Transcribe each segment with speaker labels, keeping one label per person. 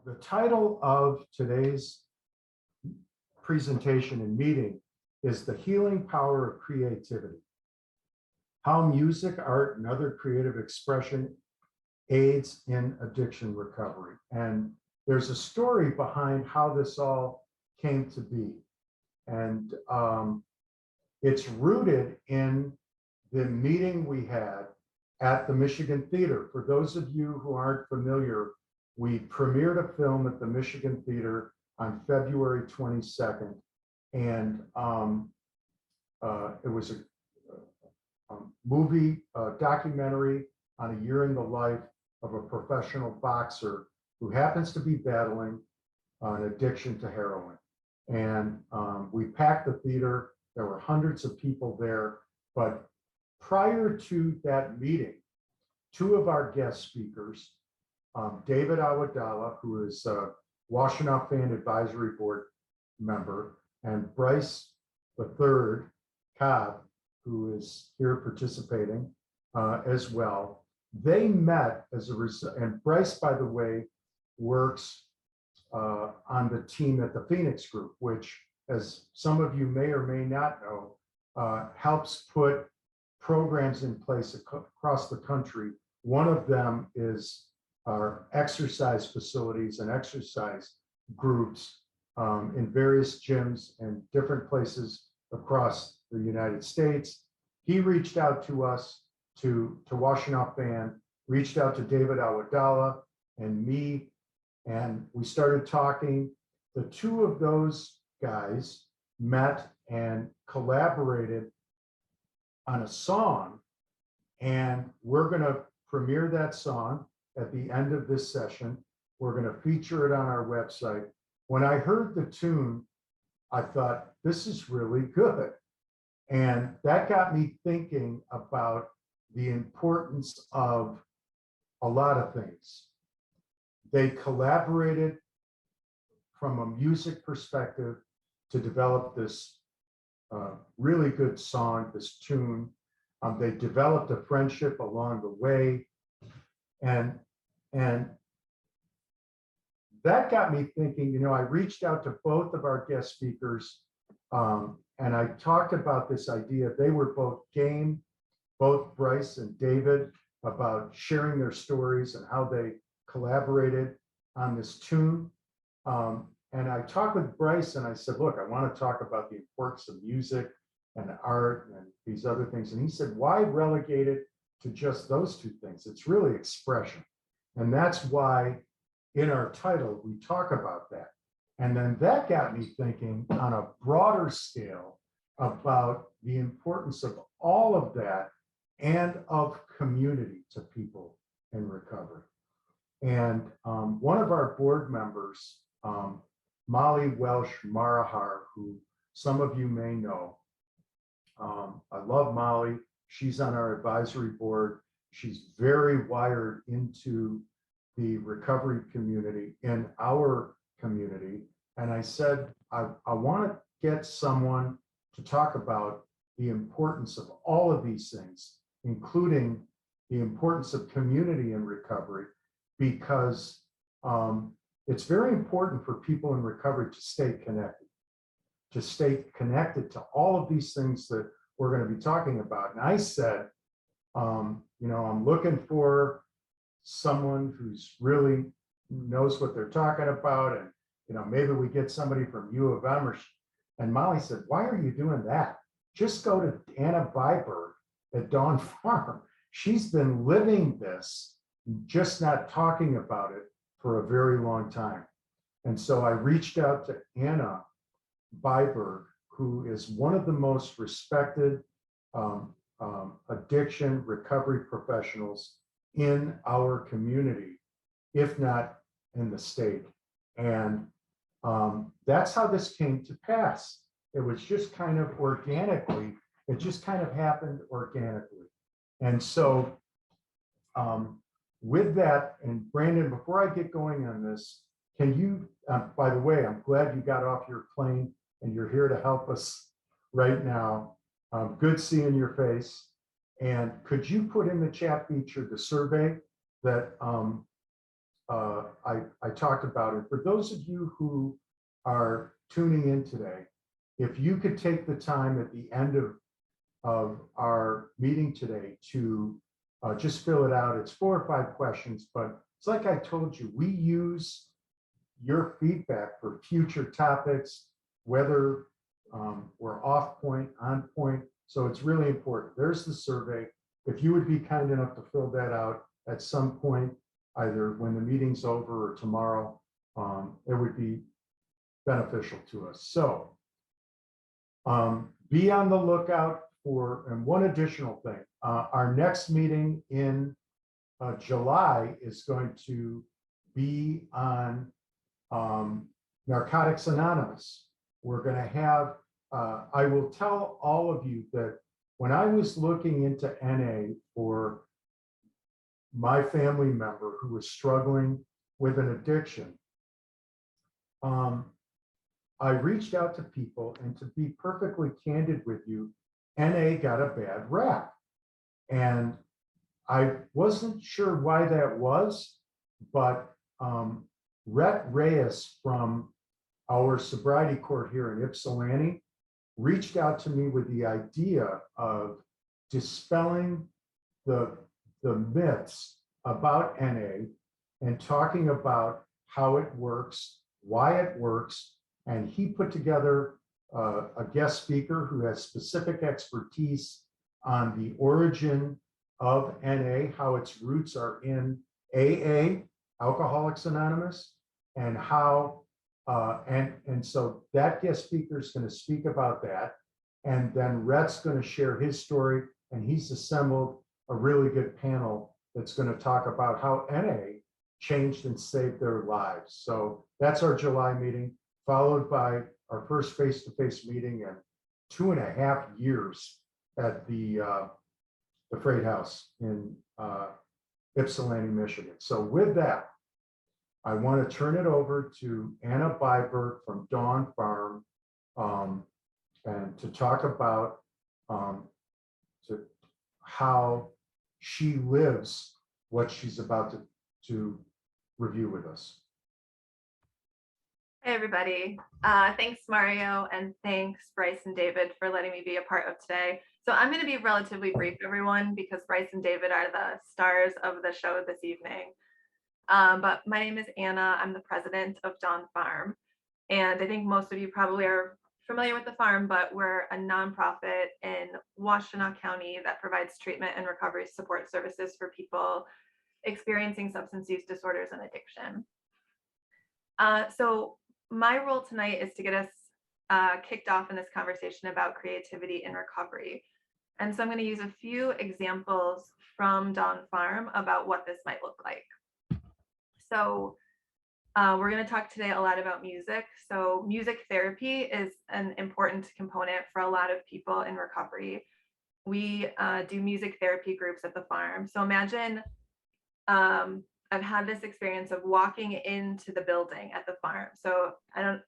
Speaker 1: The title of today's presentation and meeting is The Healing Power of Creativity: How Music, Art, and Other Creative Expression Aids in Addiction Recovery. And there's a story behind how this all came to be. And it's rooted in the meeting we had at the Michigan Theater. For those of you who aren't familiar, we premiered a film at the Michigan Theater on February 22nd. And it was a movie, documentary on a year in the life of a professional boxer who happens to be battling an addiction to heroin. And we packed the theater. There were hundreds of people there. But prior to that meeting, two of our guest speakers, David Awadallah, who is a Washtenaw Fan Advisory Board member, and Bryce III Cobb, who is here participating as well. They met as a result, and Bryce, by the way, works on the team at the Phoenix Group, which, as some of you may or may not know, helps put programs in place across the country. One of them is our exercise facilities and exercise groups in various gyms and different places across the United States. He reached out to us, to Washtenaw Fan, reached out to David Awadallah and me, and we started talking. The two of those guys met and collaborated on a song, and we're going to premiere that song at the end of this session. We're going to feature it on our website. When I heard the tune, I thought, this is really good. And that got me thinking about the importance of a lot of things. They collaborated from a music perspective to develop this really good song, this tune. They developed a friendship along the way. And that got me thinking, I reached out to both of our guest speakers and I talked about this idea. They were both game, both Bryce and David, about sharing their stories and how they collaborated on this tune. And I talked with Bryce and I said, look, I want to talk about the importance of music and art and these other things. And he said, why relegate it to just those two things? It's really expression. And that's why in our title, we talk about that. And then that got me thinking on a broader scale about the importance of all of that and of community to people in recovery. And one of our board members, Molly Welsh Marahar, who some of you may know, I love Molly. She's on our advisory board. She's very wired into the recovery community in our community. And I said, I want to get someone to talk about the importance of all of these things, including the importance of community in recovery, because it's very important for people in recovery to stay connected to all of these things that we're going to be talking about. And I said, I'm looking for someone who's really knows what they're talking about, and maybe we get somebody from U of M. And Molly said, why are you doing that? Just go to Anna Byberg at Dawn Farm. She's been living this, just not talking about it for a very long time. And so I reached out to Anna Byberg, who is one of the most respected addiction recovery professionals in our community, if not in the state. And that's how this came to pass. It was just kind of organically, it just kind of happened organically. And so with that, and Brandon, before I get going on this, can you, by the way, I'm glad you got off your plane and you're here to help us right now. Good seeing your face. And could you put in the chat feature the survey that I talked about it. For those of you who are tuning in today, if you could take the time at the end of our meeting today to just fill it out. It's 4 or 5 questions, but it's like I told you, we use your feedback for future topics, whether we're off point, on point. So it's really important. There's the survey. If you would be kind enough to fill that out at some point, either when the meeting's over or tomorrow, it would be beneficial to us. So be on the lookout for, and one additional thing, our next meeting in July is going to be on Narcotics Anonymous. We're going to have, I will tell all of you that when I was looking into NA for my family member who was struggling with an addiction, I reached out to people, and to be perfectly candid with you, NA got a bad rap. And I wasn't sure why that was, but Rhett Reyes from our sobriety court here in Ypsilanti reached out to me with the idea of dispelling the myths about NA and talking about how it works, why it works. And he put together a guest speaker who has specific expertise on the origin of NA, how its roots are in AA, Alcoholics Anonymous, and how, and so that guest speaker is going to speak about that. And then Rhett's going to share his story, and he's assembled a really good panel that's going to talk about how NA changed and saved their lives. So that's our July meeting, followed by our first face-to-face meeting in 2.5 years at the Freight House in Ypsilanti, Michigan. So with that, I want to turn it over to Anna Byberg from Dawn Farm, and to talk about how she lives what she's about to review with us.
Speaker 2: Hey everybody, thanks Mario, and thanks Bryce and David for letting me be a part of today. So I'm going to be relatively brief, everyone, because Bryce and David are the stars of the show this evening. But my name is Anna. I'm the president of Dawn Farm, and I think most of you probably are familiar with the farm, but we're a nonprofit in Washtenaw County that provides treatment and recovery support services for people experiencing substance use disorders and addiction. So my role tonight is to get us kicked off in this conversation about creativity in recovery. And so I'm going to use a few examples from Dawn Farm about what this might look like. So we're going to talk today a lot about music. So music therapy is an important component for a lot of people in recovery. We do music therapy groups at the farm. So imagine I've had this experience of walking into the building at the farm. So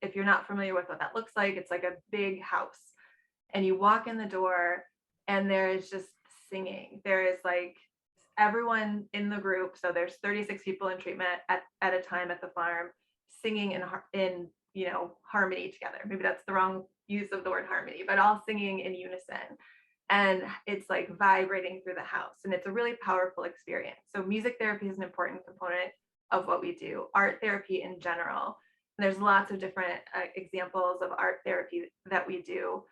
Speaker 2: if you're not familiar with what that looks like, it's like a big house, and you walk in the door and there is just singing. There is like everyone in the group. So there's 36 people in treatment at a time at the farm, singing in harmony together. Maybe that's the wrong use of the word harmony, but all singing in unison. And it's like vibrating through the house, and it's a really powerful experience. So music therapy is an important component of what we do. Art therapy in general, and there's lots of different examples of art therapy that we do.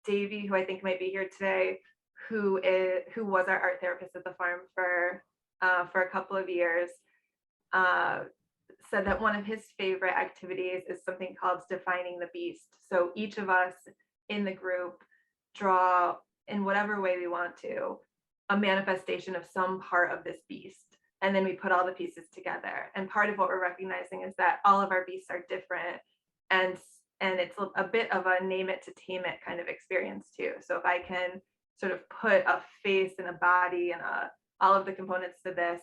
Speaker 2: Davey, who I think might be here today, who was our art therapist at the farm for a couple of years, said that one of his favorite activities is something called defining the beast. So each of us in the group draw, in whatever way we want to, a manifestation of some part of this beast, and then we put all the pieces together. And part of what we're recognizing is that all of our beasts are different, and it's a bit of a name it to tame it kind of experience too. So if I can sort of put a face and a body and all of the components to this,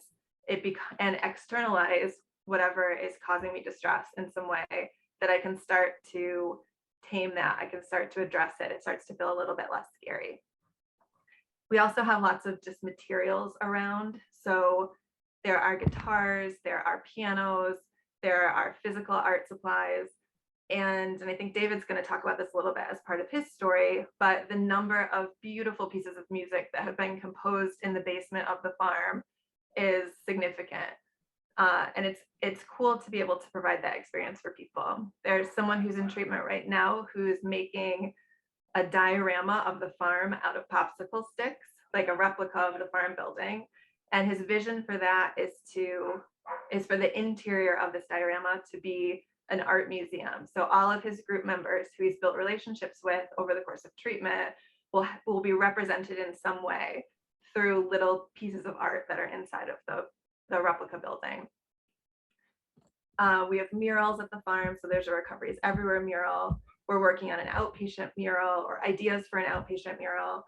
Speaker 2: and externalize whatever is causing me distress in some way, that I can start to tame that, I can start to address it. It starts to feel a little bit less scary. We also have lots of just materials around. So There are guitars, there are pianos, there are physical art supplies. And I think David's going to talk about this a little bit as part of his story, but the number of beautiful pieces of music that have been composed in the basement of the farm is significant. And it's cool to be able to provide that experience for people. There's someone who's in treatment right now who's making a diorama of the farm out of popsicle sticks, like a replica of the farm building. And his vision for that is for the interior of this diorama to be an art museum. So all of his group members who he's built relationships with over the course of treatment will be represented in some way through little pieces of art that are inside of the replica building. We have murals at the farm, so there's a Recoveries Everywhere mural. We're working on an outpatient mural or ideas for an outpatient mural.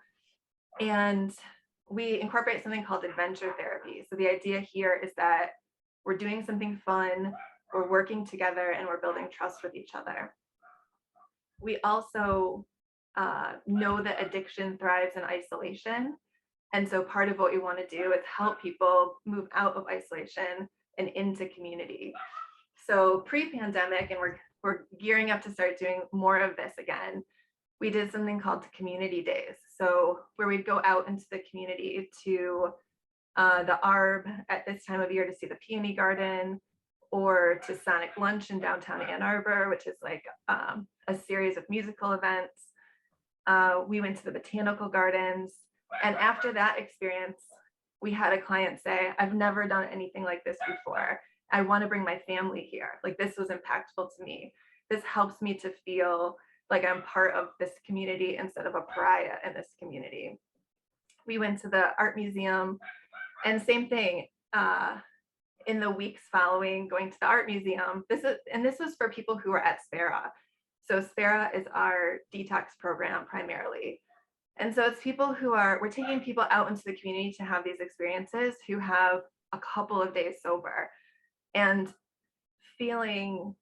Speaker 2: And we incorporate something called adventure therapy. So the idea here is that we're doing something fun, we're working together, and we're building trust with each other. We also know that addiction thrives in isolation. And so part of what we want to do is help people move out of isolation and into community. So pre-pandemic, and we're gearing up to start doing more of this again, we did something called community days. So where we'd go out into the community to the ARB at this time of year to see the peony garden, or to Sonic Lunch in downtown Ann Arbor, which is like a series of musical events. We went to the botanical gardens. And after that experience, we had a client say, I've never done anything like this before. I want to bring my family here. Like, this was impactful to me. This helps me to feel like I'm part of this community instead of a pariah in this community. We went to the art museum, and same thing. In the weeks following going to the art museum, this was for people who are at SPARA. So SPARA is our detox program primarily. And so it's people we're taking people out into the community to have these experiences who have a couple of days sober and feeling,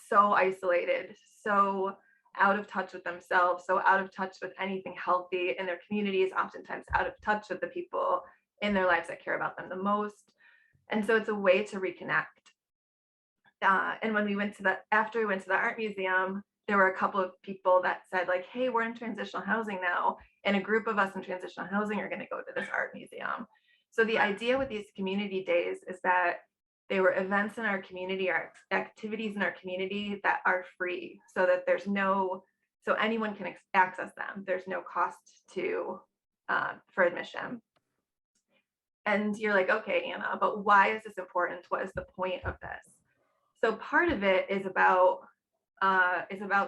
Speaker 2: so isolated, so out of touch with themselves, so out of touch with anything healthy in their communities, oftentimes out of touch with the people in their lives that care about them the most. And so it's a way to reconnect. And when after we went to the art museum, there were a couple of people that said, like, hey, we're in transitional housing now, and a group of us in transitional housing are going to go to this art museum. So the idea with these community days is that they were events in our community, or activities in our community that are free, so that so anyone can access them. There's no cost for admission. And you're like, okay, Anna, but why is this important? What is the point of this? So part of it is about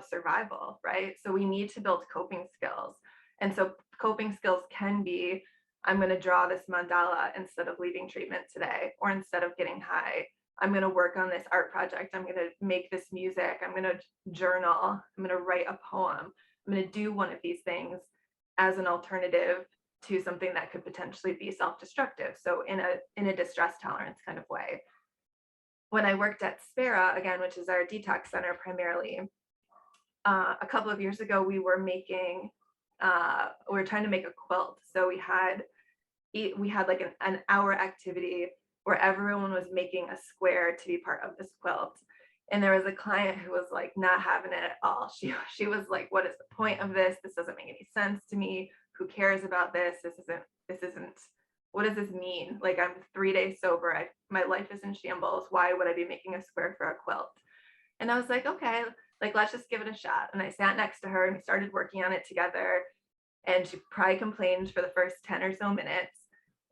Speaker 2: survival, right? So we need to build coping skills. And so coping skills can be, I'm going to draw this mandala instead of leaving treatment today, or instead of getting high, I'm going to work on this art project. I'm going to make this music. I'm going to journal. I'm going to write a poem. I'm going to do one of these things as an alternative to something that could potentially be self-destructive. So in a distress tolerance kind of way. When I worked at SPARA, again, which is our detox center primarily, a couple of years ago, we were trying to make a quilt. So we had like an hour activity where everyone was making a square to be part of this quilt. And there was a client who was like not having it at all. She was like, what is the point of this? This doesn't make any sense to me. Who cares about this? This isn't, what does this mean? Like, I'm 3 days sober. My life is in shambles. Why would I be making a square for a quilt? And I was like, okay, like, let's just give it a shot. And I sat next to her and we started working on it together. And she probably complained for the first 10 or so minutes.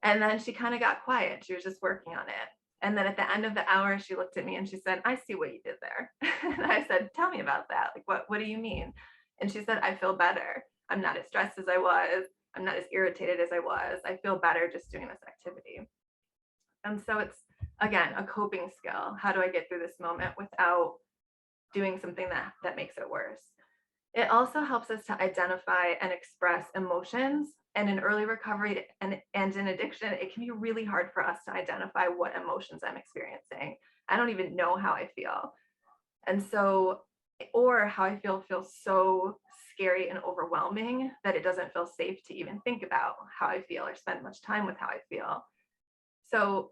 Speaker 2: And then she kind of got quiet. She was just working on it. And then at the end of the hour, she looked at me and she said, I see what you did there. And I said, tell me about that. Like, what do you mean? And she said, I feel better. I'm not as stressed as I was. I'm not as irritated as I was. I feel better just doing this activity. And so it's, again, a coping skill. How do I get through this moment without doing something that makes it worse? It also helps us to identify and express emotions. And in early recovery and in addiction, it can be really hard for us to identify what emotions I'm experiencing. I don't even know how I feel. And so, or how I feel feels so scary and overwhelming that it doesn't feel safe to even think about how I feel or spend much time with how I feel. So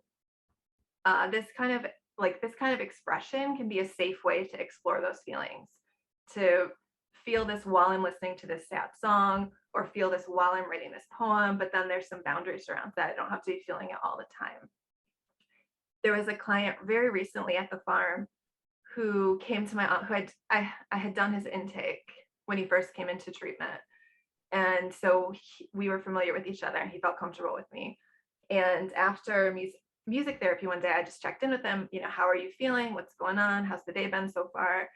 Speaker 2: this kind of expression can be a safe way to explore those feelings, to feel this while I'm listening to this sad song, or feel this while I'm writing this poem, but then there's some boundaries around that. I don't have to be feeling it all the time. There was a client very recently at the farm who came to my who I had done his intake when he first came into treatment. And so we were familiar with each other. He felt comfortable with me. And after music therapy one day, I just checked in with him, how are you feeling? What's going on? How's the day been so far?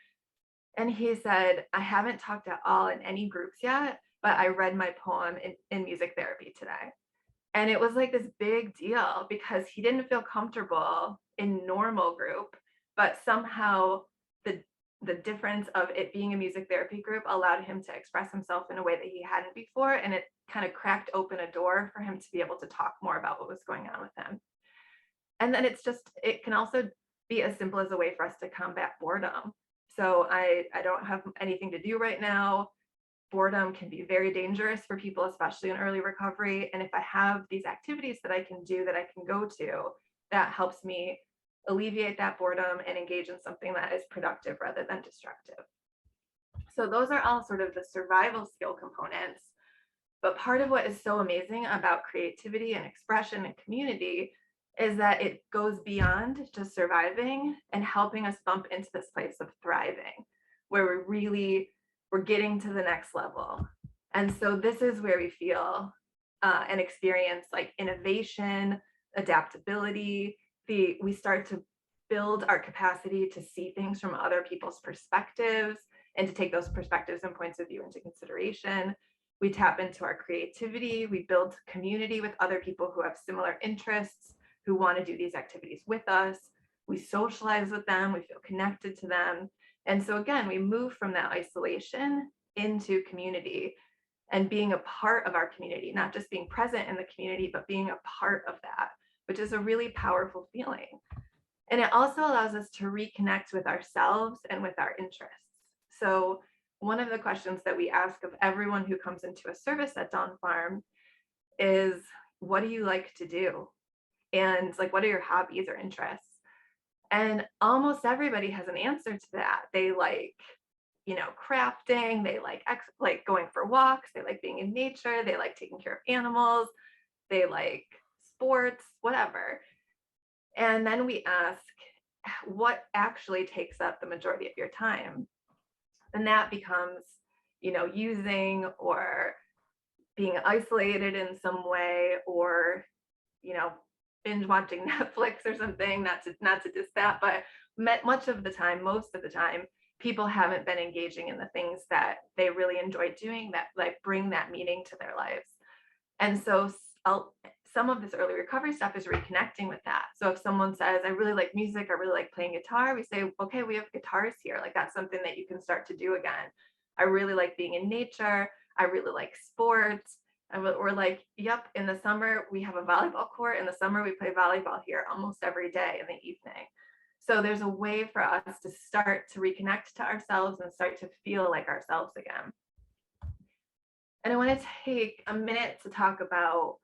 Speaker 2: And he said, I haven't talked at all in any groups yet, but I read my poem in music therapy today. And it was like this big deal because he didn't feel comfortable in normal group, but somehow the the difference of it being a music therapy group allowed him to express himself in a way that he hadn't before. And it kind of cracked open a door for him to be able to talk more about what was going on with him. And then it can also be as simple as a way for us to combat boredom. So I don't have anything to do right now. Boredom can be very dangerous for people, especially in early recovery. And if I have these activities that I can do, that I can go to, that helps me alleviate that boredom and engage in something that is productive rather than destructive. So those are all sort of the survival skill components. But part of what is so amazing about creativity and expression and community is that it goes beyond just surviving and helping us bump into this place of thriving, where we're getting to the next level. And so this is where we feel and experience like innovation, adaptability. We start to build our capacity to see things from other people's perspectives and to take those perspectives and points of view into consideration. We tap into our creativity. We build community with other people who have similar interests, who want to do these activities with us. We socialize with them. We feel connected to them. And so again, we move from that isolation into community and being a part of our community, not just being present in the community, but being a part of that, which is a really powerful feeling. And it also allows us to reconnect with ourselves and with our interests. So one of the questions that we ask of everyone who comes into a service at Dawn Farm is, what do you like to do? And like, what are your hobbies or interests? And almost everybody has an answer to that. They like, crafting, they like going for walks, they like being in nature, they like taking care of animals, they like sports, whatever. And then we ask, what actually takes up the majority of your time? And that becomes, using or being isolated in some way, or, binge watching Netflix or something, not to diss that, but most of the time, people haven't been engaging in the things that they really enjoy doing that like bring that meaning to their lives. And so some of this early recovery stuff is reconnecting with that. So if someone says, I really like music, I really like playing guitar, we say, okay, we have guitars here. Like that's something that you can start to do again. I really like being in nature. I really like sports. And we're like, yep, in the summer, we have a volleyball court. In the summer, we play volleyball here almost every day in the evening. So there's a way for us to start to reconnect to ourselves and start to feel like ourselves again. And I want to take a minute to talk about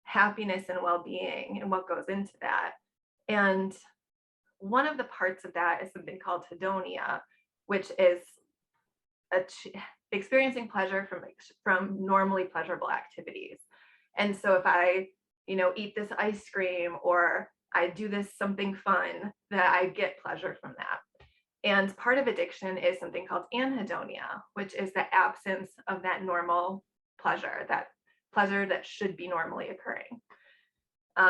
Speaker 2: happiness and well-being and what goes into that. And one of the parts of that is something called hedonia, which is experiencing pleasure from normally pleasurable activities. And so if I, eat this ice cream or I do this something fun, that I get pleasure from that. And part of addiction is something called anhedonia, which is the absence of that normal pleasure, that pleasure that should be normally occurring.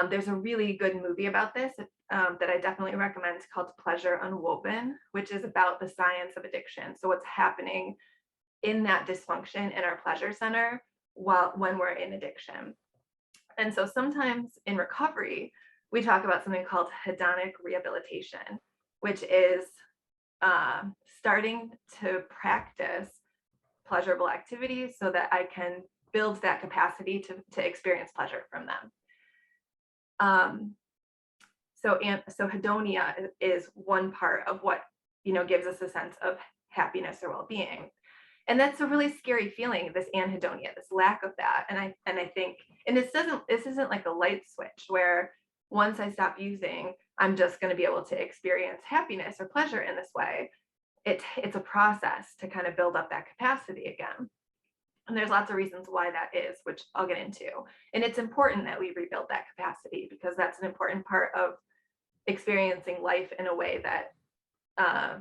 Speaker 2: There's a really good movie about this that I definitely recommend called Pleasure Unwoven, which is about the science of addiction. So what's happening in that dysfunction in our pleasure center when we're in addiction. And so sometimes in recovery, we talk about something called hedonic rehabilitation, which is starting to practice pleasurable activities so that I can build that capacity to experience pleasure from them. So hedonia is one part of what gives us a sense of happiness or well-being. And that's a really scary feeling, this anhedonia, this lack of that. And I think, and this isn't like a light switch where once I stop using, I'm just going to be able to experience happiness or pleasure in this way. It's a process to kind of build up that capacity again. And there's lots of reasons why that is, which I'll get into. And it's important that we rebuild that capacity, because that's an important part of experiencing life in a way that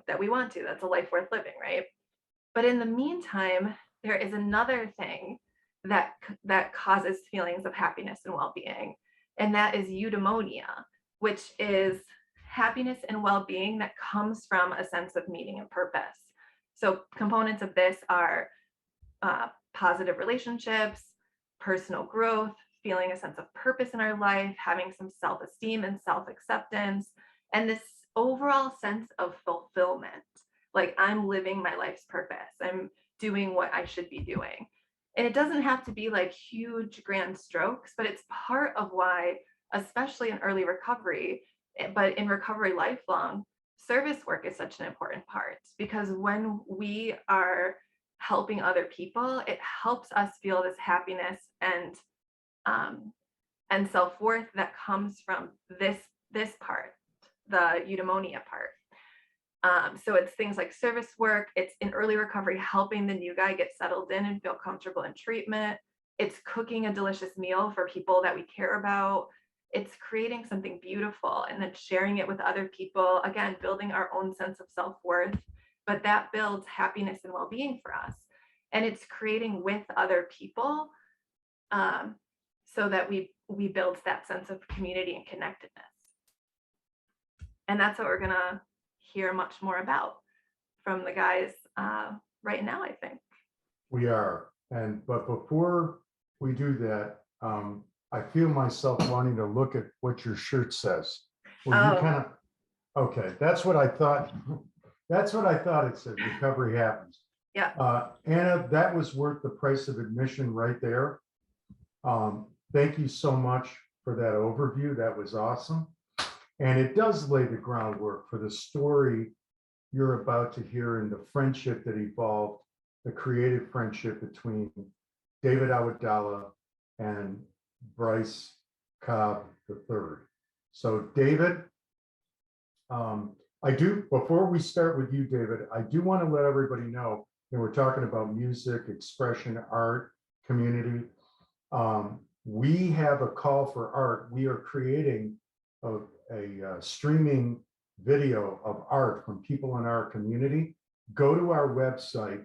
Speaker 2: that we want to. That's a life worth living, right? But in the meantime, there is another thing that causes feelings of happiness and well-being, and that is eudaimonia, which is happiness and well-being that comes from a sense of meaning and purpose. So components of this are positive relationships, personal growth, feeling a sense of purpose in our life, having some self-esteem and self-acceptance, and this overall sense of fulfillment. Like, I'm living my life's purpose. I'm doing what I should be doing. And it doesn't have to be like huge grand strokes, but it's part of why, especially in early recovery, but in recovery lifelong, service work is such an important part, because when we are helping other people, it helps us feel this happiness and self-worth that comes from this part, the eudaimonia part. So it's things like service work. It's in early recovery, helping the new guy get settled in and feel comfortable in treatment. It's cooking a delicious meal for people that we care about. It's creating something beautiful and then sharing it with other people. Again, building our own sense of self-worth, but that builds happiness and well-being for us. And it's creating with other people, so that we build that sense of community and connectedness. And that's what we're gonna hear much more about from the guys right now, I think.
Speaker 1: We are. But before we do that, I feel myself wanting to look at what your shirt says. Well, you kind of, okay, that's what I thought. That's what I thought it said. Recovery happens.
Speaker 2: Yeah.
Speaker 1: Anna, that was worth the price of admission right there. Thank you so much for that overview. That was awesome. And it does lay the groundwork for the story you're about to hear and the friendship that evolved, the creative friendship between David Awadallah and Bryce Cobb III. So David, before we start with you, David, I do want to let everybody know that we're talking about music, expression, art, community. We have a call for art. We are creating a streaming video of art from people in our community. Go to our website,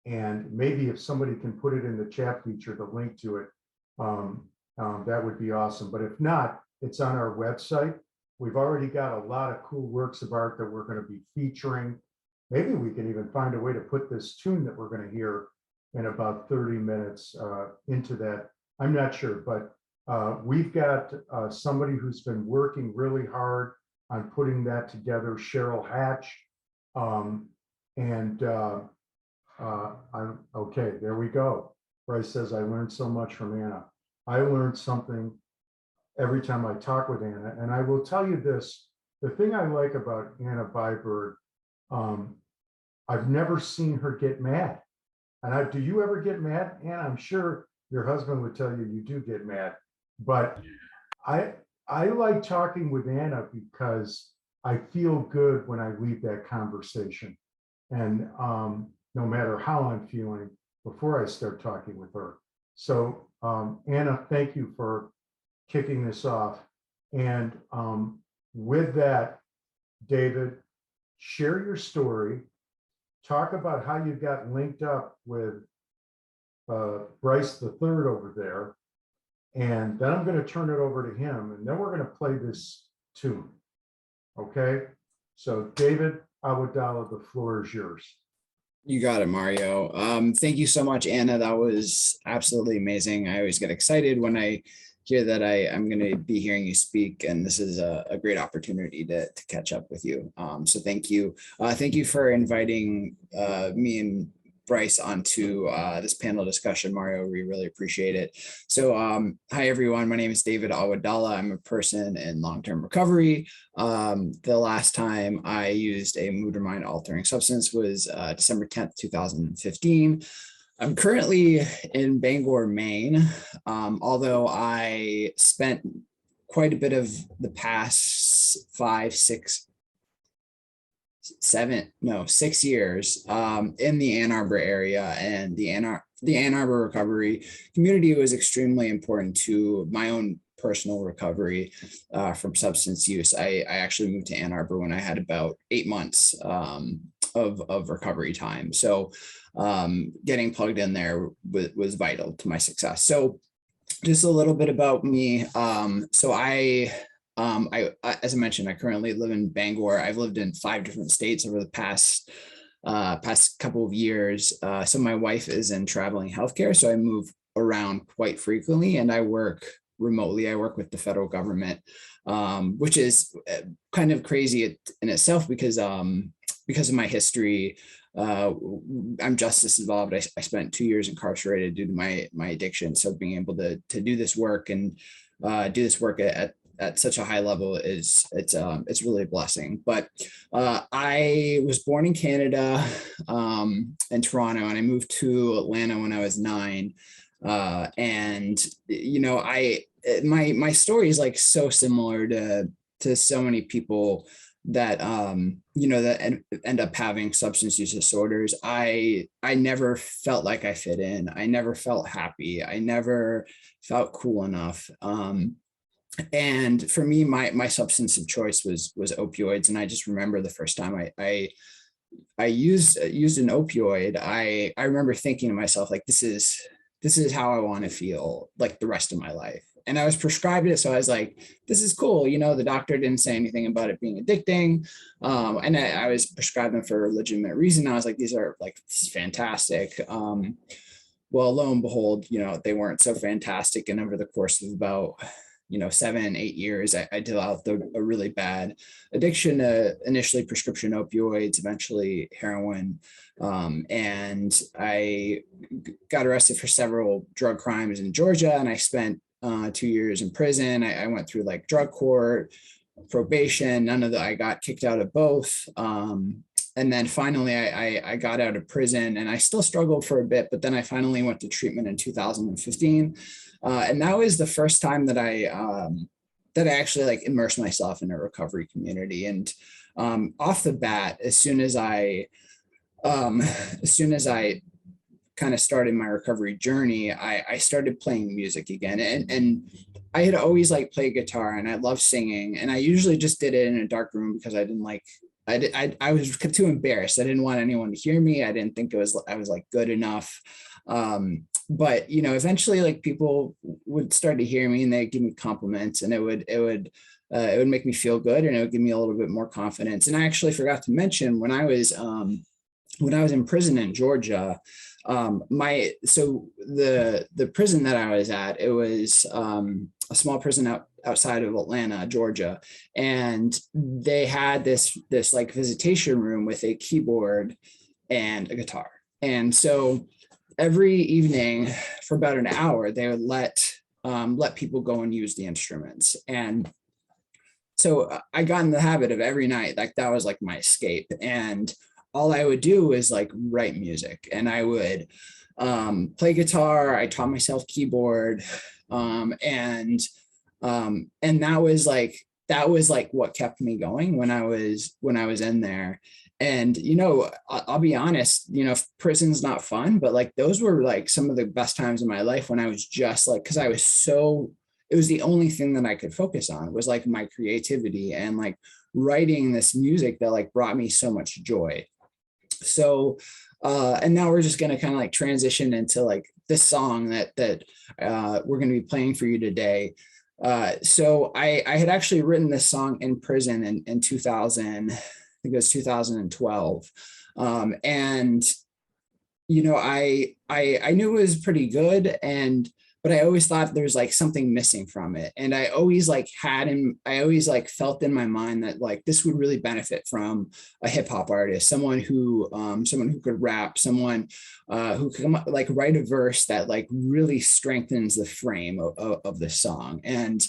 Speaker 1: and maybe if somebody can put it in the chat feature, the link to it, that would be awesome. But if not, it's on our website. We've already got a lot of cool works of art that we're going to be featuring. Maybe we can even find a way to put this tune that we're going to hear in about 30 minutes into that. I'm not sure, but we've got somebody who's been working really hard on putting that together, Cheryl Hatch. I'm okay, there we go. Bryce says, I learned so much from Anna. I learned something every time I talk with Anna. And I will tell you this, the thing I like about Anna Byberg, I've never seen her get mad. And do you ever get mad, Anna? I'm sure your husband would tell you do get mad. But I like talking with Anna because I feel good when I leave that conversation. And no matter how I'm feeling before I start talking with her. So Anna, thank you for kicking this off. And with that, David, share your story. Talk about how you got linked up with Bryce the Third over there. And then I'm going to turn it over to him, and then we're going to play this tune. Okay? So David Awadallah, the floor is yours.
Speaker 3: You got it, Mario. Thank you so much, Anna. That was absolutely amazing. I always get excited when I hear that I'm going to be hearing you speak, and this is a great opportunity to catch up with you. So thank you. Thank you for inviting me and Bryce onto this panel discussion, Mario. We really appreciate it. So hi, everyone. My name is David Awadallah. I'm a person in long-term recovery. The last time I used a mood or mind altering substance was December 10th, 2015. I'm currently in Bangor, Maine, although I spent quite a bit of the past 6 years in the Ann Arbor area, and the Ann Arbor recovery community was extremely important to my own personal recovery from substance use. I actually moved to Ann Arbor when I had about 8 months of recovery time. So getting plugged in there was vital to my success. So just a little bit about me. So as I mentioned, I currently live in Bangor. I've lived in 5 different states over the past couple of years. So my wife is in traveling healthcare, so I move around quite frequently, and I work remotely. I work with the federal government, which is kind of crazy in itself because of my history. I'm justice involved. I spent 2 years incarcerated due to my addiction. So being able to do this work and do this work at such a high level it's really a blessing. But I was born in Canada, in Toronto, and I moved to Atlanta when I was 9. And my story is like so similar to so many people that that end up having substance use disorders. I never felt like I fit in. I never felt happy. I never felt cool enough. And for me, my substance of choice was opioids. And I just remember the first time I used an opioid, I remember thinking to myself, like, this is how I want to feel like the rest of my life. And I was prescribed it. So I was like, this is cool. The doctor didn't say anything about it being addicting. And I was prescribed them for a legitimate reason. I was like, this is fantastic. Well, lo and behold, they weren't so fantastic. And over the course of about 7-8 years, I developed a really bad addiction to initially prescription opioids, eventually heroin. And I got arrested for several drug crimes in Georgia, and I spent 2 years in prison. I went through like drug court, probation, I got kicked out of both. And then finally I got out of prison, and I still struggled for a bit, but then I finally went to treatment in 2015. And that was the first time that I actually like immersed myself in a recovery community. And off the bat, as soon as I kind of started my recovery journey, I started playing music again. And I had always like played guitar, and I love singing. And I usually just did it in a dark room because I was too embarrassed. I didn't want anyone to hear me. I didn't think I was like good enough. But eventually like people would start to hear me, and they'd give me compliments, and it would make me feel good, and it would give me a little bit more confidence. And I actually forgot to mention when I was in prison in Georgia, the prison that I was at, it was a small prison outside of Atlanta, Georgia, and they had this like visitation room with a keyboard and a guitar. And so every evening for about an hour, they would let people go and use the instruments. And so I got in the habit of every night, like that was like my escape. And all I would do is like write music, and I would play guitar. I taught myself keyboard. And that was like what kept me going when I was in there. And, I'll be honest, prison's not fun, but like those were like some of the best times in my life when I was just like, cause it was the only thing that I could focus on was like my creativity and like writing this music that like brought me so much joy. So, and now we're just going to kind of like transition into like this song that we're going to be playing for you today. So I had actually written this song in prison in 2000, I think it was 2012. And, I knew it was pretty good, but I always thought there was like something missing from it. And I always felt in my mind that like this would really benefit from a hip hop artist, someone who could rap, someone who could like write a verse that like really strengthens the frame of the song. And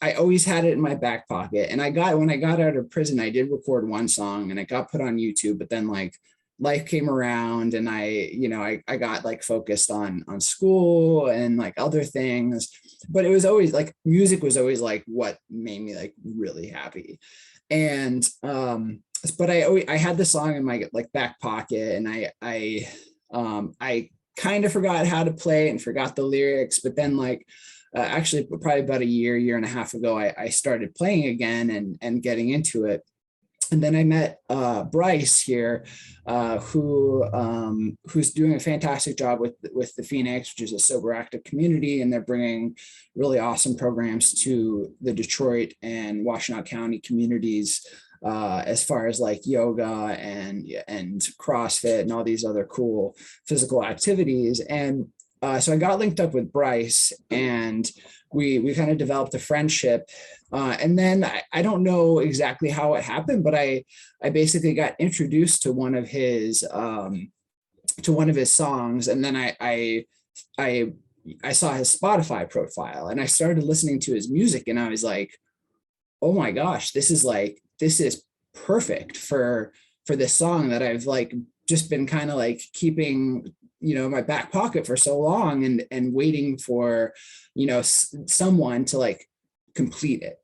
Speaker 3: I always had it in my back pocket. And when I got out of prison, I did record one song, and it got put on YouTube, but then like life came around and I got like focused on school and like other things, but it was always like music was always like what made me like really happy. And but I had the song in my like back pocket, and I kind of forgot how to play it and forgot the lyrics, but then like actually probably about a year and a half ago, I started playing again and getting into it. And then I met Bryce here, who's doing a fantastic job with the Phoenix, which is a sober active community, and they're bringing really awesome programs to the Detroit and Washtenaw County communities, as far as like yoga and CrossFit and all these other cool physical activities. And so I got linked up with Bryce, and we kind of developed a friendship. And then I don't know exactly how it happened, but I basically got introduced to one of his songs, and then I saw his Spotify profile, and I started listening to his music, and I was like, oh my gosh, this is perfect for this song that I've like just been kind of like keeping, in my back pocket for so long, and waiting for, someone to like complete it,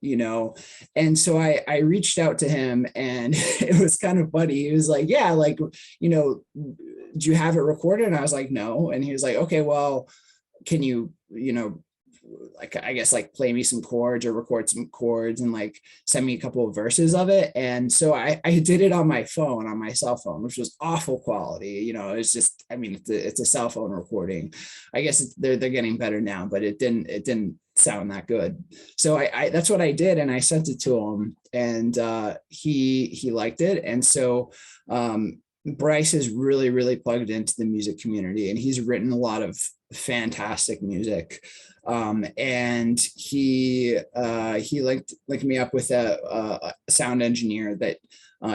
Speaker 3: And so I reached out to him, and it was kind of funny. He was like, yeah, like, do you have it recorded? And I was like, no. And he was like, okay, well, can you, like, I guess like play me some chords or record some chords and like send me a couple of verses of it. And so I did it on my phone, on my cell phone, which was awful quality. It's just, I mean, it's a cell phone recording. I guess they're getting better now, but it didn't sound that good. So I that's what I did. And I sent it to him, and he liked it. And so Bryce is really, really plugged into the music community, and he's written a lot of fantastic music. And he linked me up with a sound engineer that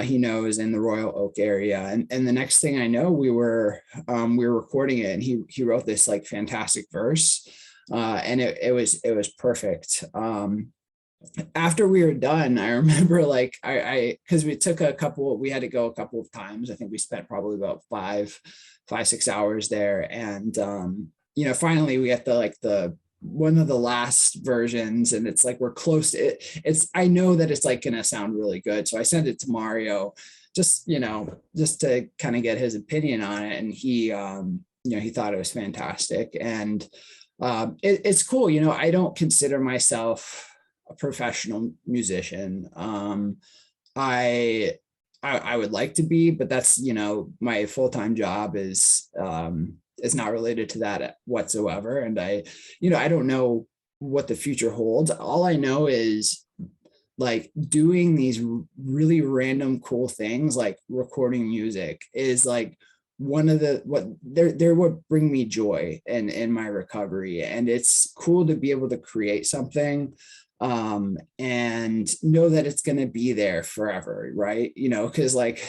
Speaker 3: he knows in the Royal Oak area. And the next thing I know, we were recording it, and he wrote this like fantastic verse. And it was perfect. After we were done, I remember like because we had to go a couple of times. I think we spent probably about 5-6 hours there. And finally we get the one of the last versions, and it's like we're close to it. I know that it's like gonna sound really good. So I sent it to Mario just to kind of get his opinion on it. And he he thought it was fantastic. And it's cool. I don't consider myself a professional musician. I would like to be, but that's, my full-time job is not related to that whatsoever. And I don't know what the future holds. All I know is like doing these really random cool things, like recording music, is like one of they're what bring me joy in my recovery. And it's cool to be able to create something and know that it's going to be there forever, right? Because like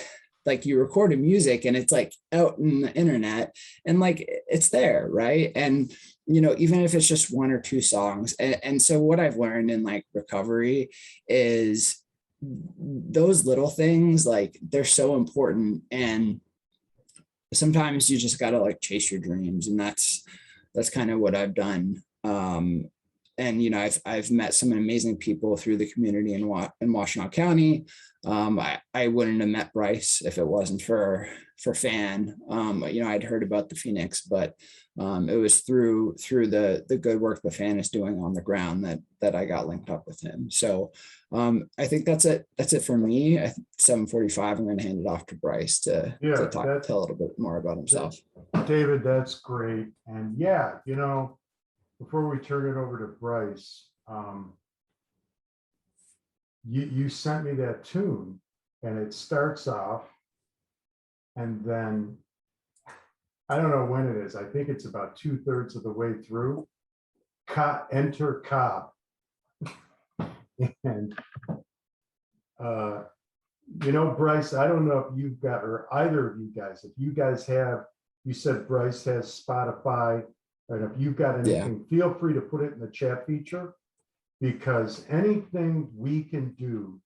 Speaker 3: you record a music and it's like out in the internet, and like it's there, right? And even if it's just one or two songs. And so what I've learned in like recovery is those little things, like they're so important. And sometimes you just got to like chase your dreams, and that's kind of what I've done. And I've met some amazing people through the community in Washtenaw County. I wouldn't have met Bryce if it wasn't for Fan. I'd heard about the Phoenix, but it was through the good work that Fan is doing on the ground that I got linked up with him. So I think that's it. That's it for me. At 7:45, I'm going to hand it off to Bryce to tell a little bit more about himself.
Speaker 1: David, that's great. And yeah, before we turn it over to Bryce, you sent me that tune, and it starts off, and then I don't know when it is. I think it's about 2/3 of the way through. Enter cop. And Bryce, I don't know if you've got, or either of you guys, if you guys have, you said Bryce has Spotify. And if you've got anything, feel free to put it in the chat feature, because anything we can do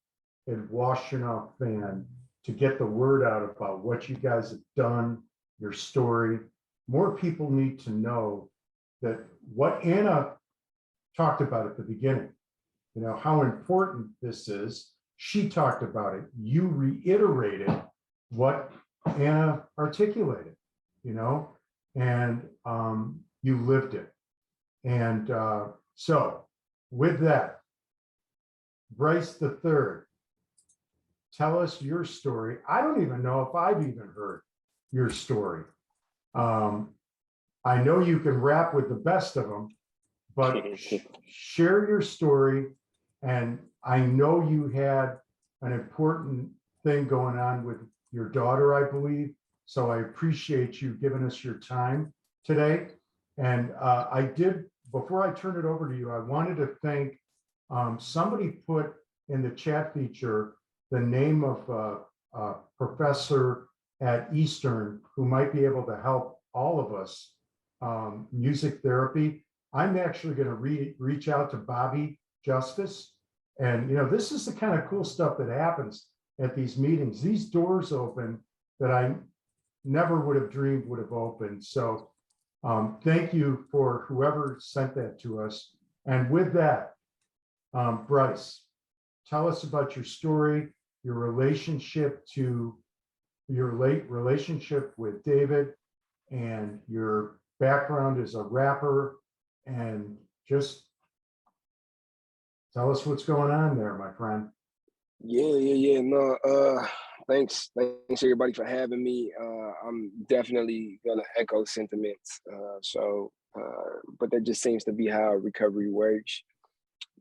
Speaker 1: in Washtenaw Fan to get the word out about what you guys have done, your story. More people need to know that what Anna talked about at the beginning, you know, how important this is. She talked about it. You reiterated what Anna articulated, you know, and you lived it. And so with that, Bryce the third, tell us your story. I don't even know if I've even heard your story. I know you can rap with the best of them, but share your story. And I know you had an important thing going on with your daughter, I believe. So I appreciate you giving us your time today. And I did, before I turn it over to you, I wanted to thank somebody put in the chat feature the name of a professor at Eastern who might be able to help all of us, music therapy. I'm actually going to reach out to Bobby Justice. And, you know, this is the kind of cool stuff that happens at these meetings. These doors open that I never would have dreamed would have opened. So thank you for whoever sent that to us. And with that, Bryce, tell us about your story, your relationship to your late relationship with David, and your background as a rapper, and just tell us what's going on there, my friend.
Speaker 4: Yeah. No, thanks everybody for having me. I'm definitely gonna echo sentiments. But that just seems to be how recovery works.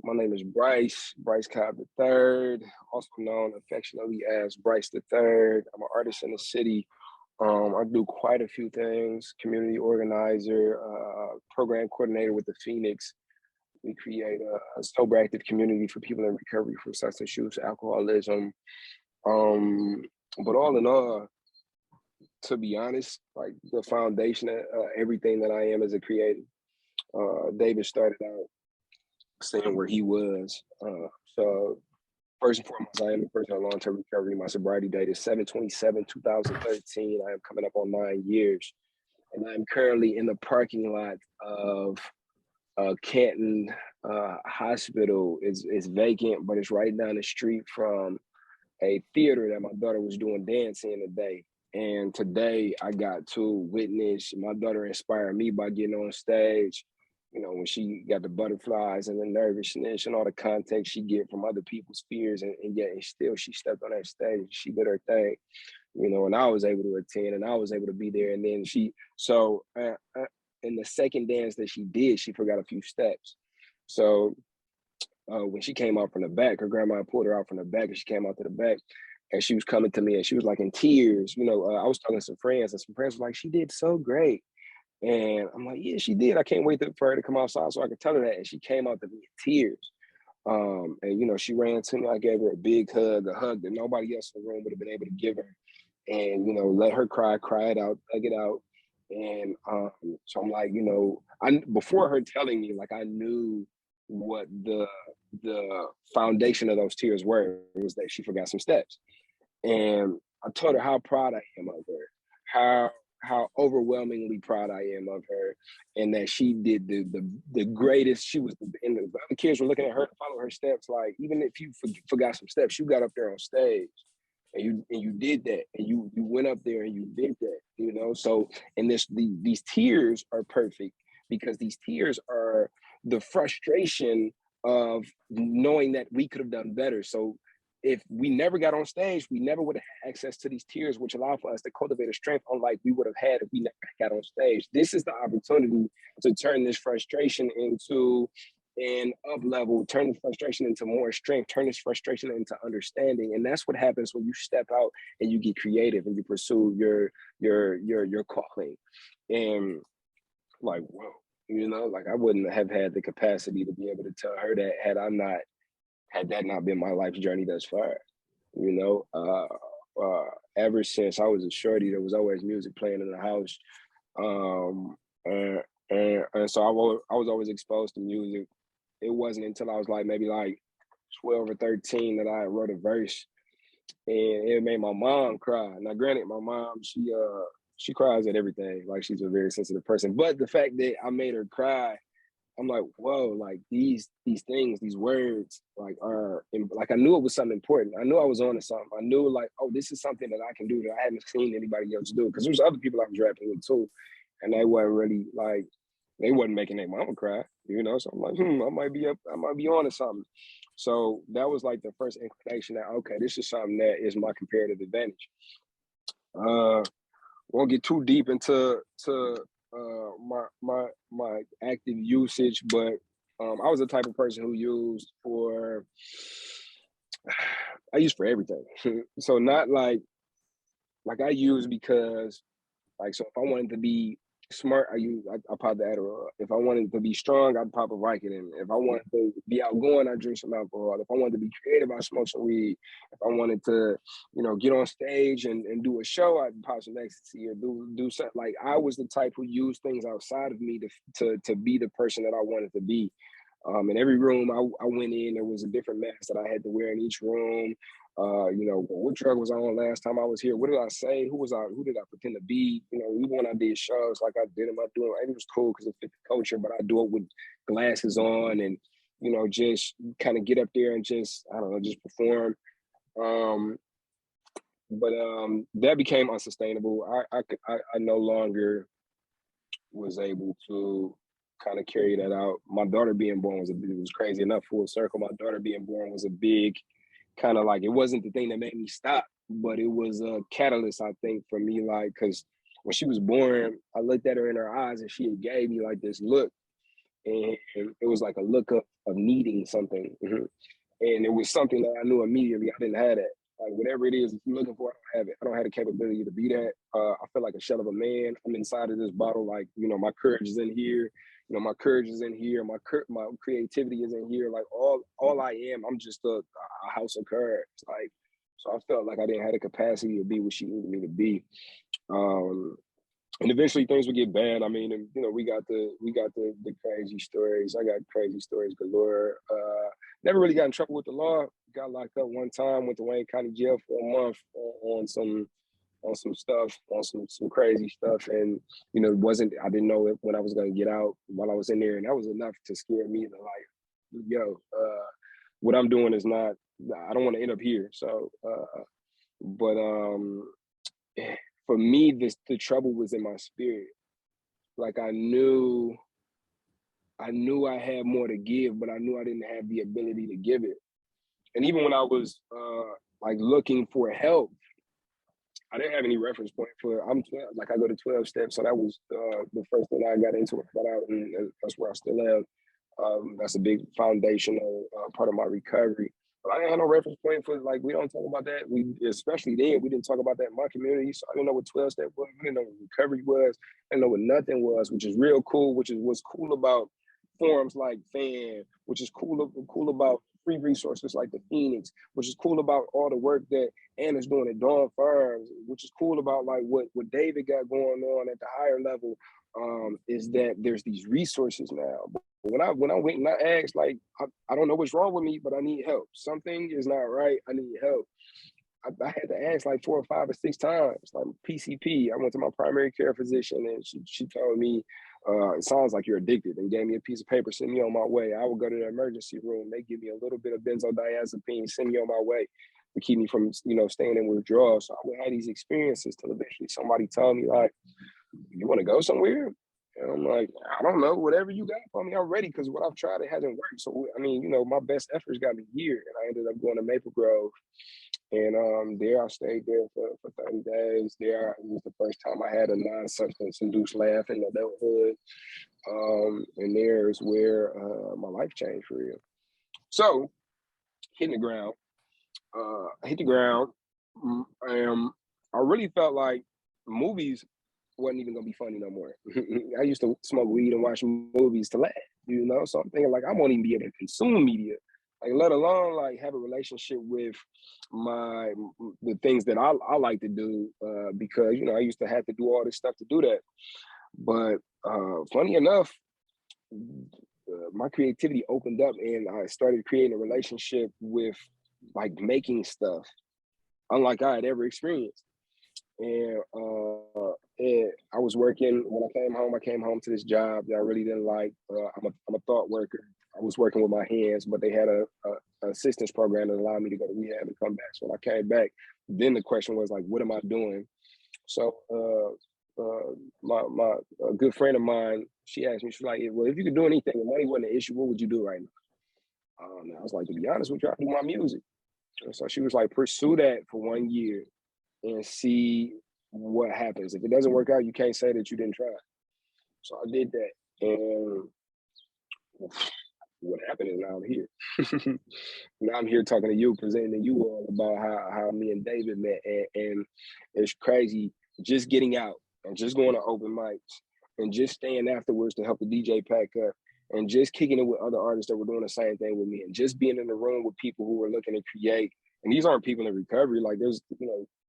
Speaker 4: My name is Bryce Cobb III, also known affectionately as Bryce III. I'm an artist in the city. I do quite a few things: community organizer, program coordinator with the Phoenix. We create a sober active community for people in recovery from substance use, alcoholism. But all in all, to be honest, like the foundation of everything that I am as a creative, David started out saying where he was. So first and foremost, I am a person on long-term recovery. My sobriety date is 7/27/2013. I am coming up on 9 years. And I'm currently in the parking lot of Canton Hospital. Is vacant, but it's right down the street from a theater that my daughter was doing dance in today. And today I got to witness my daughter inspire me by getting on stage. You know, when she got the butterflies and the nervousness and all the context she get from other people's fears, and yet and still she stepped on that stage, she did her thing, you know, and I was able to attend and I was able to be there. And then in the second dance that she did, she forgot a few steps. So when she came out from the back, her grandma pulled her out from the back and she came out to the back and she was coming to me and she was like in tears. You know, I was talking to some friends and some friends were like, she did so great. And I'm like, yeah, she did. I can't wait for her to come outside so I could tell her that. And she came out to me in tears. And, you know, she ran to me. I gave her a big hug, a hug that nobody else in the room would have been able to give her. And, you know, let her cry it out, hug it out. And so I'm like, you know, before her telling me, like, I knew what the foundation of those tears were. It was that she forgot some steps. And I told her how proud I am of her, how overwhelmingly proud I am of her, and that she did the greatest. She was, and the other kids were looking at her to follow her steps. Like, even if you forgot some steps, you got up there on stage and you did that, and you went up there and you did that, you know. So, and these tears are perfect because these tears are the frustration of knowing that we could have done better. So if we never got on stage, we never would have had access to these tears, which allow for us to cultivate a strength unlike we would have had if we never got on stage. This is the opportunity to turn this frustration into an up level, turn the frustration into more strength, turn this frustration into understanding. And that's what happens when you step out and you get creative and you pursue your calling. And like, whoa, you know, like I wouldn't have had the capacity to be able to tell her that had that not been my life's journey thus far. You know, ever since I was a shorty, there was always music playing in the house. And so I was always exposed to music. It wasn't until I was like maybe like 12 or 13 that I wrote a verse and it made my mom cry. Now, granted, my mom, she cries at everything. Like, she's a very sensitive person. But the fact that I made her cry, I'm like, whoa, like these things, these words, like like I knew it was something important. I knew I was on to something. I knew like, oh, this is something that I can do that I hadn't seen anybody else do. Because there's other people I was rapping with too, and they weren't really like, they wasn't making their mama cry, you know. So I'm like, I might be on to something. So that was like the first inclination that, okay, this is something that is my comparative advantage. Won't get too deep into my active usage, but I was the type of person who used for I use for everything. So not like I use because like, so if I wanted to be smart, I pop the Adderall. If I wanted to be strong, I'd pop a Vicodin. If I wanted to be outgoing, I drink some alcohol. If I wanted to be creative, I smoke some weed. If I wanted to, get on stage and do a show, I'd pop some ecstasy or do something. Like, I was the type who used things outside of me to be the person that I wanted to be. In every room I went in, there was a different mask that I had to wear in each room. What drug was I on last time I was here? What did I say? Who did I pretend to be? Even when I did shows, like I did them, it was cool because it fit the culture, but I do it with glasses on and, just kind of get up there and just, I don't know, just perform. But that became unsustainable. I no longer was able to kind of carry that out. My daughter being born was crazy enough, full circle. My daughter being born was a big kind of like, it wasn't the thing that made me stop, but it was a catalyst, I think, for me. Like, because when she was born, I looked at her in her eyes and she gave me like this look, and it was like a look of needing something. And it was something that I knew immediately I didn't have that. Like, whatever it is, if you're looking for, I don't have it. I don't have the capability to be that. I feel like a shell of a man. I'm inside of this bottle. Like, my courage is in here. My courage is in here. My creativity is in here. Like, all I am, I'm just a house of cards. Like, so I felt like I didn't have the capacity to be what she needed me to be. And eventually things would get bad. I mean, and, we got the crazy stories. I got crazy stories galore. Never really got in trouble with the law. Got locked up one time, went to Wayne County Jail for a month on some stuff, on some crazy stuff. And, I didn't know when I was going to get out while I was in there. And that was enough to scare me to like, what I'm doing is not, I don't want to end up here. So, for me, the trouble was in my spirit. Like, I knew I had more to give, but I knew I didn't have the ability to give it. And even when I was like looking for help, I didn't have any reference point for. I'm 12, like, I go to 12 steps, so that was the first thing I got into when I got out, and that's where I still am. That's a big foundational part of my recovery. But I didn't have no reference point for, like, we don't talk about that. Especially then, we didn't talk about that in my community. So I didn't know what 12 step was. I didn't know what recovery was. I didn't know what nothing was, which is real cool, which is what's cool about forums like FAN, which is cool about free resources like the Phoenix, which is cool about all the work that Anna's doing at Dawn Farms, which is cool about like what David got going on at the higher level, is that there's these resources now. But when I went and I asked, like, I don't know what's wrong with me, but I need help. Something is not right. I need help. I had to ask like 4 or 5 or 6 times, like PCP. I went to my primary care physician and she told me, it sounds like you're addicted, and gave me a piece of paper, send me on my way. I would go to the emergency room. They give me a little bit of benzodiazepine, send me on my way to keep me from, staying in withdrawal. So I would have these experiences till eventually somebody told me, like, you want to go somewhere? And I'm like, I don't know, whatever you got for me, I'm ready, because what I've tried, it hasn't worked. So, I mean, my best efforts got me here, and I ended up going to Maple Grove. And there I stayed there for 30 days. There, it was the first time I had a non-substance induced laugh in adulthood. And there is where my life changed for real. So, hitting the ground, I really felt like movies wasn't even gonna be funny no more. I used to smoke weed and watch movies to laugh, So I'm thinking, like, I won't even be able to consume media, like, let alone like have a relationship with the things that I like to do, because I used to have to do all this stuff to do that. But funny enough, my creativity opened up, and I started creating a relationship with like making stuff. unlike I had ever experienced. And I was working when I came home. I came home to this job that I really didn't like. I'm a thought worker. I was working with my hands, but they had a assistance program that allowed me to go to rehab and come back. So when I came back, then the question was like, what am I doing? So my a good friend of mine, she asked me, she's like, well, if you could do anything, and money wasn't an issue, what would you do right now? I was like, to be honest with you, I do my music. And so she was like, pursue that for 1 year and see what happens. If it doesn't work out, you can't say that you didn't try. So I did that. And what happened is now I'm here. Now I'm here talking to you, presenting to you all about how me and David met. And it's crazy just getting out and just going to open mics and just staying afterwards to help the DJ pack up and just kicking it with other artists that were doing the same thing with me and just being in the room with people who were looking to create. And these aren't people in recovery. Like there's,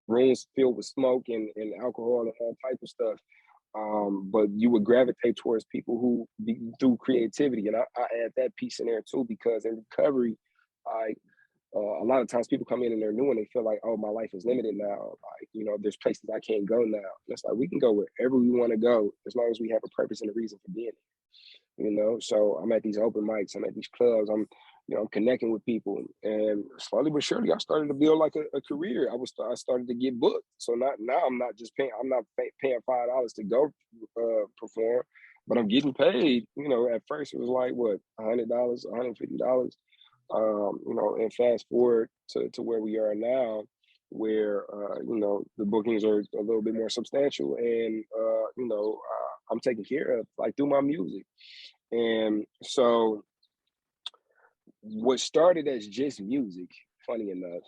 Speaker 4: rooms filled with smoke and alcohol and all type of stuff. But you would gravitate towards people who do creativity. And I add that piece in there too, because in recovery, a lot of times people come in and they're new and they feel like, oh, my life is limited now. Like, there's places I can't go now. And it's like, we can go wherever we want to go as long as we have a purpose and a reason for being here. So I'm at these open mics, I'm at these clubs, I'm connecting with people, and slowly but surely, I started to build like a career. I started to get booked. So now I'm not just paying. I'm not paying $5 to go perform, but I'm getting paid. At first it was like what, $100, $150. And fast forward to where we are now, where the bookings are a little bit more substantial, and I'm taken care of like through my music, and so. What started as just music, funny enough,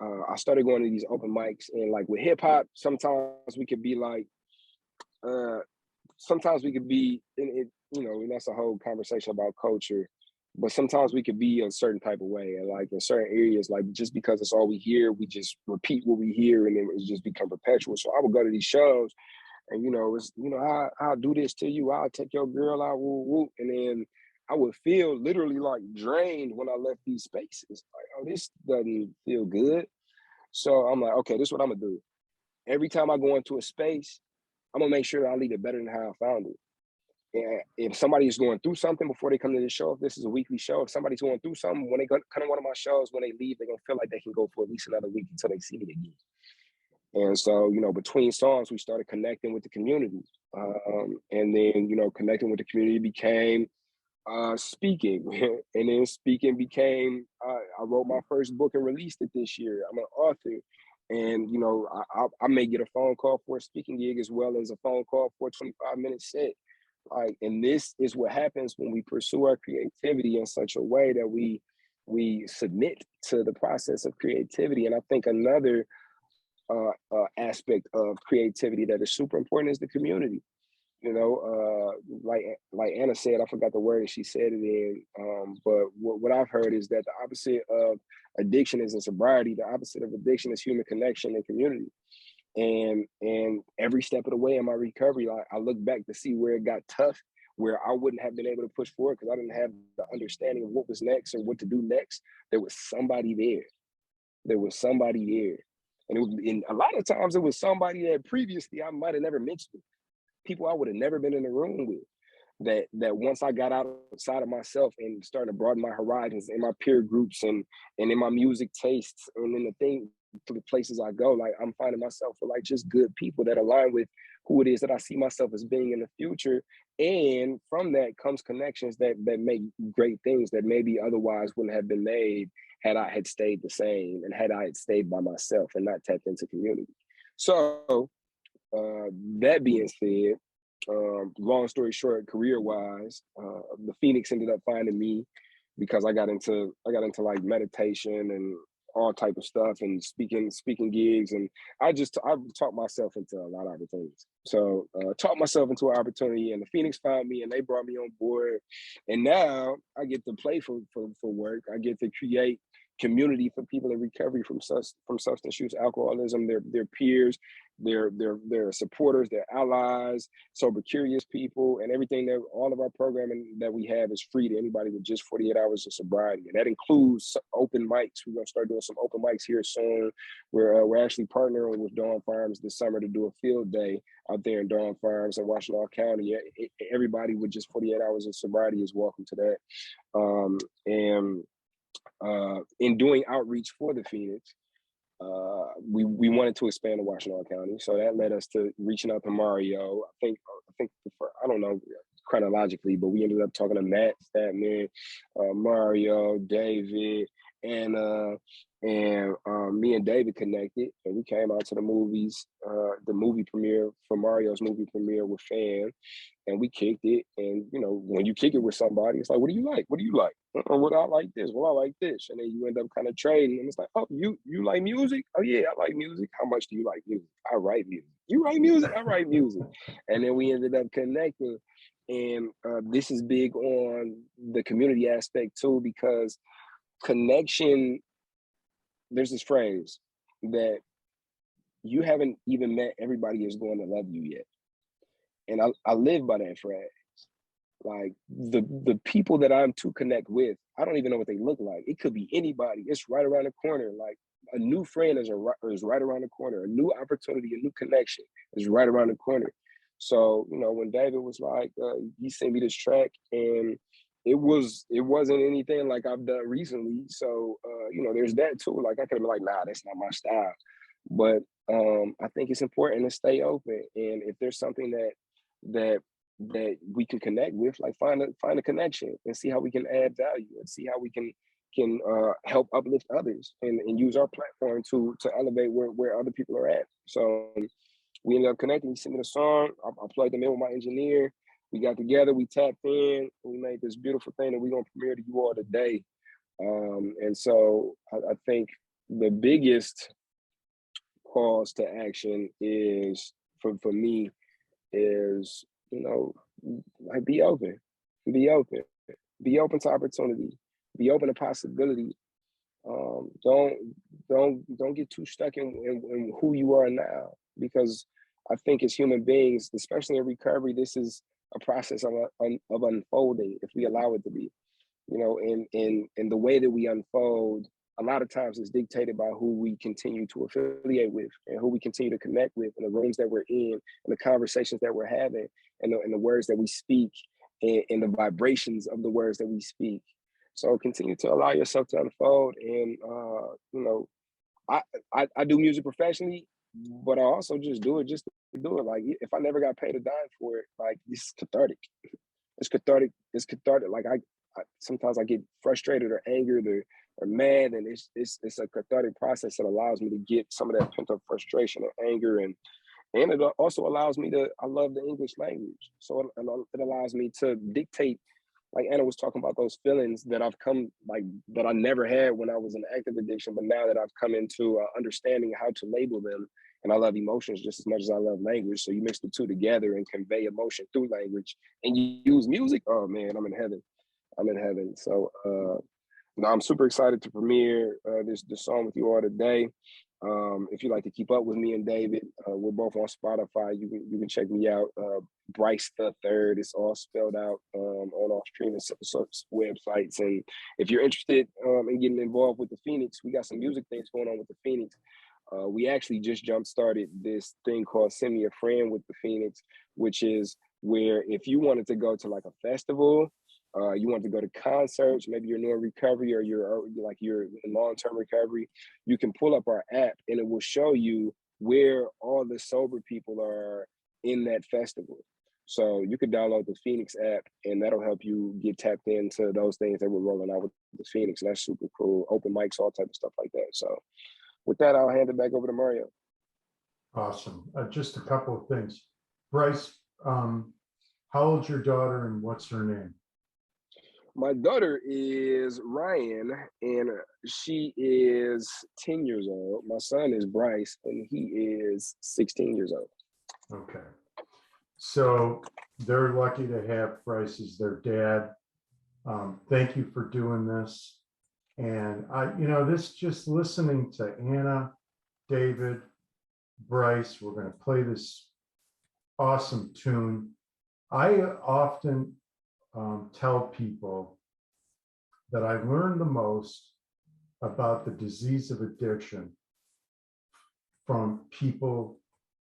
Speaker 4: I started going to these open mics, and like with hip hop, sometimes we could be like, and that's a whole conversation about culture, but sometimes we could be a certain type of way, and like in certain areas, like just because it's all we hear, we just repeat what we hear, and then it just become perpetual. So I would go to these shows, and it's I'll do this to you, I'll take your girl out, woo woo, and then I would feel literally like drained when I left these spaces. Like, oh, this doesn't feel good. So I'm like, okay, this is what I'm gonna do. Every time I go into a space, I'm gonna make sure that I leave it better than how I found it. And if somebody is going through something before they come to the show, if this is a weekly show, if somebody's going through something, when they come to one of my shows, when they leave, they're gonna feel like they can go for at least another week until they see me again. And so, between songs, we started connecting with the community. And then, connecting with the community became speaking, and then speaking became, I wrote my first book and released it this year. I'm an author, and I may get a phone call for a speaking gig as well as a phone call for a 25-minute set. Like, and this is what happens when we pursue our creativity in such a way that we submit to the process of creativity. And I think another aspect of creativity that is super important is the community. Like Anna said, I forgot the word that she said it in, but what I've heard is that the opposite of addiction isn't sobriety. The opposite of addiction is human connection and community. And every step of the way in my recovery, I look back to see where it got tough, where I wouldn't have been able to push forward because I didn't have the understanding of what was next or what to do next. There was somebody there. And a lot of times it was somebody that previously I might have never mentioned. People I would have never been in the room with, that once I got outside of myself and started to broaden my horizons in my peer groups and in my music tastes and in the places I go, like I'm finding myself with like just good people that align with who it is that I see myself as being in the future. And from that comes connections that make great things that maybe otherwise wouldn't have been made had I had stayed the same and had I had stayed by myself and not tapped into community. So that being said, long story short, career-wise, the Phoenix ended up finding me because I got into like meditation and all type of stuff and speaking gigs, and I've talked myself into a lot of opportunities. So talked myself into an opportunity, and the Phoenix found me and they brought me on board, and now I get to play for work. I get to create community for people in recovery from substance use, alcoholism, their peers, they're supporters, they're allies, sober curious people, and everything that all of our programming that we have is free to anybody with just 48 hours of sobriety, and that includes open mics. We're gonna start doing some open mics here soon. We're actually partnering with Dawn Farms this summer to do a field day out there in Dawn Farms in Washtenaw County. Everybody with just 48 hours of sobriety is welcome to that. In doing outreach for the Phoenix, we wanted to expand to Washtenaw County, so that led us to reaching out to Mario. I think I don't know chronologically, but we ended up talking to Matt, Statman, Mario, David, and me and David connected, and we came out to the movies, the movie premiere for Mario's movie premiere with Fan, and we kicked it. And you know, when you kick it with somebody, it's like, what do you like? What do you like? Well, I like this. Well, I like this. And then you end up kind of trading, and it's like, oh, you like music? Oh yeah, I like music. How much do you like music? I write music. You write music? I write music. And then we ended up connecting. And this is big on the community aspect too, because connection, there's this phrase that you haven't even met everybody is going to love you yet. And I live by that phrase. Like the people that I'm to connect with, I don't even know what they look like. It could be anybody. It's right around the corner. Like a new friend is right around the corner. A new opportunity, a new connection is right around the corner. So, you know, when David was like, he sent me this track, and it wasn't anything like I've done recently. So, you know, there's that too. Like I could have been like, nah, that's not my style. But I think it's important to stay open. And if there's something that we can connect with, like find a connection and see how we can add value and see how we can help uplift others and use our platform to elevate where other people are at. So we ended up connecting. He sent me the song. I plugged them in with my engineer. We got together, we tapped in, we made this beautiful thing that we're gonna premiere to you all today. And so I think the biggest calls to action is for me is, you know, like be open to opportunity, be open to possibility. Don't get too stuck in who you are now, because I think as human beings, especially in recovery, this is a process of unfolding if we allow it to be. You know, and the way that we unfold, a lot of times is dictated by who we continue to affiliate with and who we continue to connect with, and the rooms that we're in, and the conversations that we're having, and the words that we speak, and the vibrations of the words that we speak. So continue to allow yourself to unfold. And you know, I do music professionally, but I also just do it just to do it. Like if I never got paid a dime for it, like it's cathartic. It's cathartic. It's cathartic. Like I sometimes I get frustrated or angered or mad, and it's a cathartic process that allows me to get some of that pent up frustration and anger, and it also allows me to. I love the English language, so it allows me to dictate. Like Anna was talking about those feelings that I've come, like that I never had when I was in active addiction, but now that I've come into understanding how to label them. And I love emotions just as much as I love language. So you mix the two together and convey emotion through language, and you use music. Oh man, I'm in heaven. I'm in heaven. So no, I'm super excited to premiere this song with you all today. If you like to keep up with me and David, we're both on Spotify. You can check me out. Bryce the Third. It's all spelled out on all streaming websites. And if you're interested in getting involved with the Phoenix, we got some music things going on with the Phoenix. We actually just jump started this thing called Send Me a Friend with the Phoenix, which is where if you wanted to go to like a festival, you want to go to concerts, maybe you're new in recovery or you're in long-term recovery, you can pull up our app and it will show you where all the sober people are in that festival. So you could download the Phoenix app and that'll help you get tapped into those things that we're rolling out with the Phoenix. And that's super cool. Open mics, all type of stuff like that. So with that, I'll hand it back over to Mario.
Speaker 1: Awesome. Just a couple of things. Bryce, how old's your daughter and what's her name?
Speaker 4: My daughter is Ryan, and she is 10 years old. My son is Bryce, and he is 16 years old.
Speaker 1: Okay. So they're lucky to have Bryce as their dad. Thank you for doing this. And this just listening to Anna, David, Bryce. We're going to play this awesome tune. I often tell people that I learned the most about the disease of addiction from people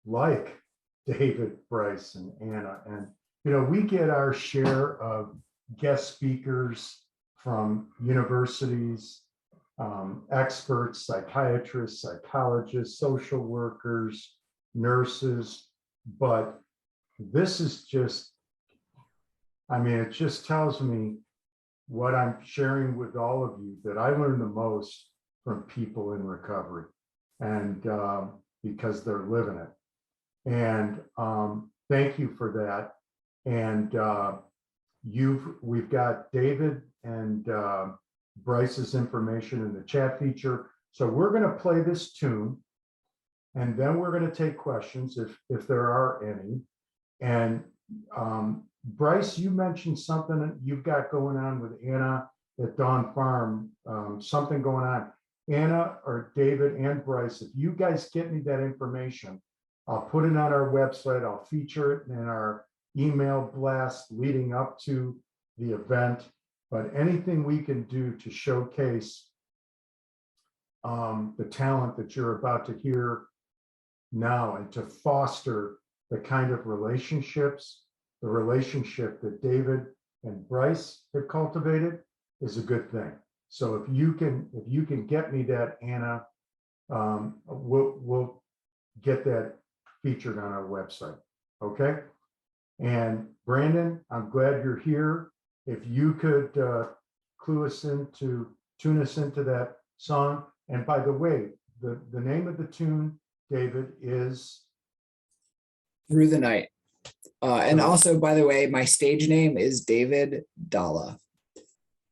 Speaker 1: like David, Bryce, and Anna. And, you know, we get our share of guest speakers from universities, experts, psychiatrists, psychologists, social workers, nurses, but this is just, I mean, it just tells me what I'm sharing with all of you, that I learn the most from people in recovery, and because they're living it. And thank you for that. And we've got David and Bryce's information in the chat feature. So we're going to play this tune, and then we're going to take questions if there are any. And Bryce, you mentioned something that you've got going on with Anna at Dawn Farm, something going on. Anna or David and Bryce, if you guys get me that information, I'll put it on our website. I'll feature it in our email blast leading up to the event. But anything we can do to showcase the talent that you're about to hear now, and to foster the kind of relationships, the relationship that David and Bryce have cultivated, is a good thing. So if you can get me that, Anna, we'll get that featured on our website. Okay. And Brandon, I'm glad you're here. If you could tune us into that song. And by the way, the name of the tune, David, is
Speaker 3: Through the Night. And also, by the way, my stage name is David Dalla.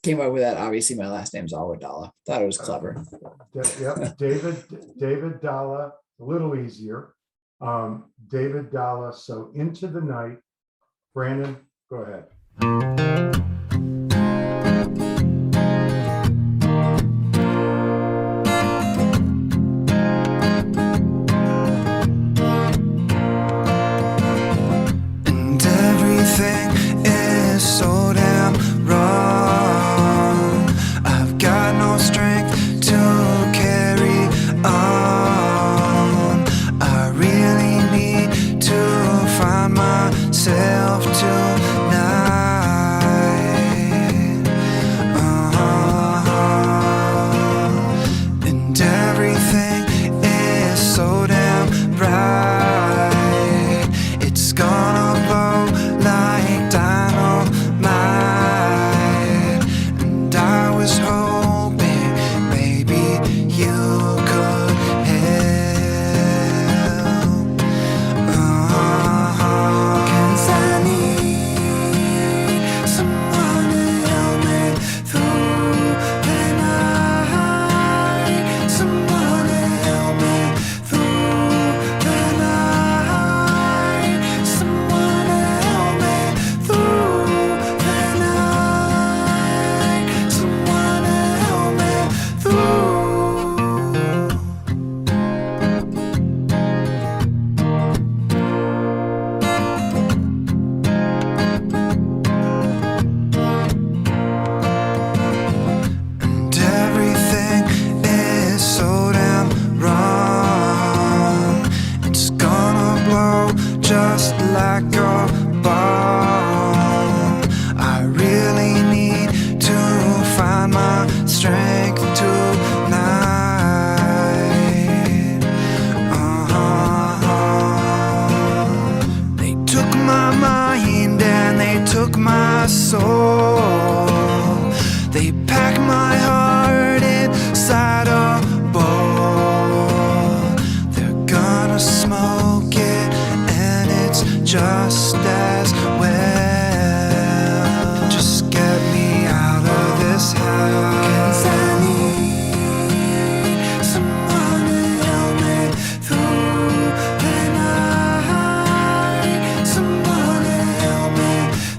Speaker 3: Came up with that. Obviously, my last name's Awadallah. Thought it was clever.
Speaker 1: Yep, David Dalla, a little easier. David Dalla. So Into the Night. Brandon, go ahead.
Speaker 5: And everything is so damn wrong. I've got no strength to carry on. I really need to find myself tonight. And everything is so damn bright. It's gonna blow like dynamite. And I was hoping maybe you could help. 'Cause I need someone to help me through the night. Someone to help me through the night. Someone to help me through the night. Someone to help me through. And everything is so damn wrong. It's gonna blow just like a bomb. I really need to find my strength tonight. They took my mind and they took my soul. They packed my heart inside a bowl. They're gonna smoke it, and it's just as well. Just get me out of this hell. 'Cause I need someone to help me through the night. Someone to help me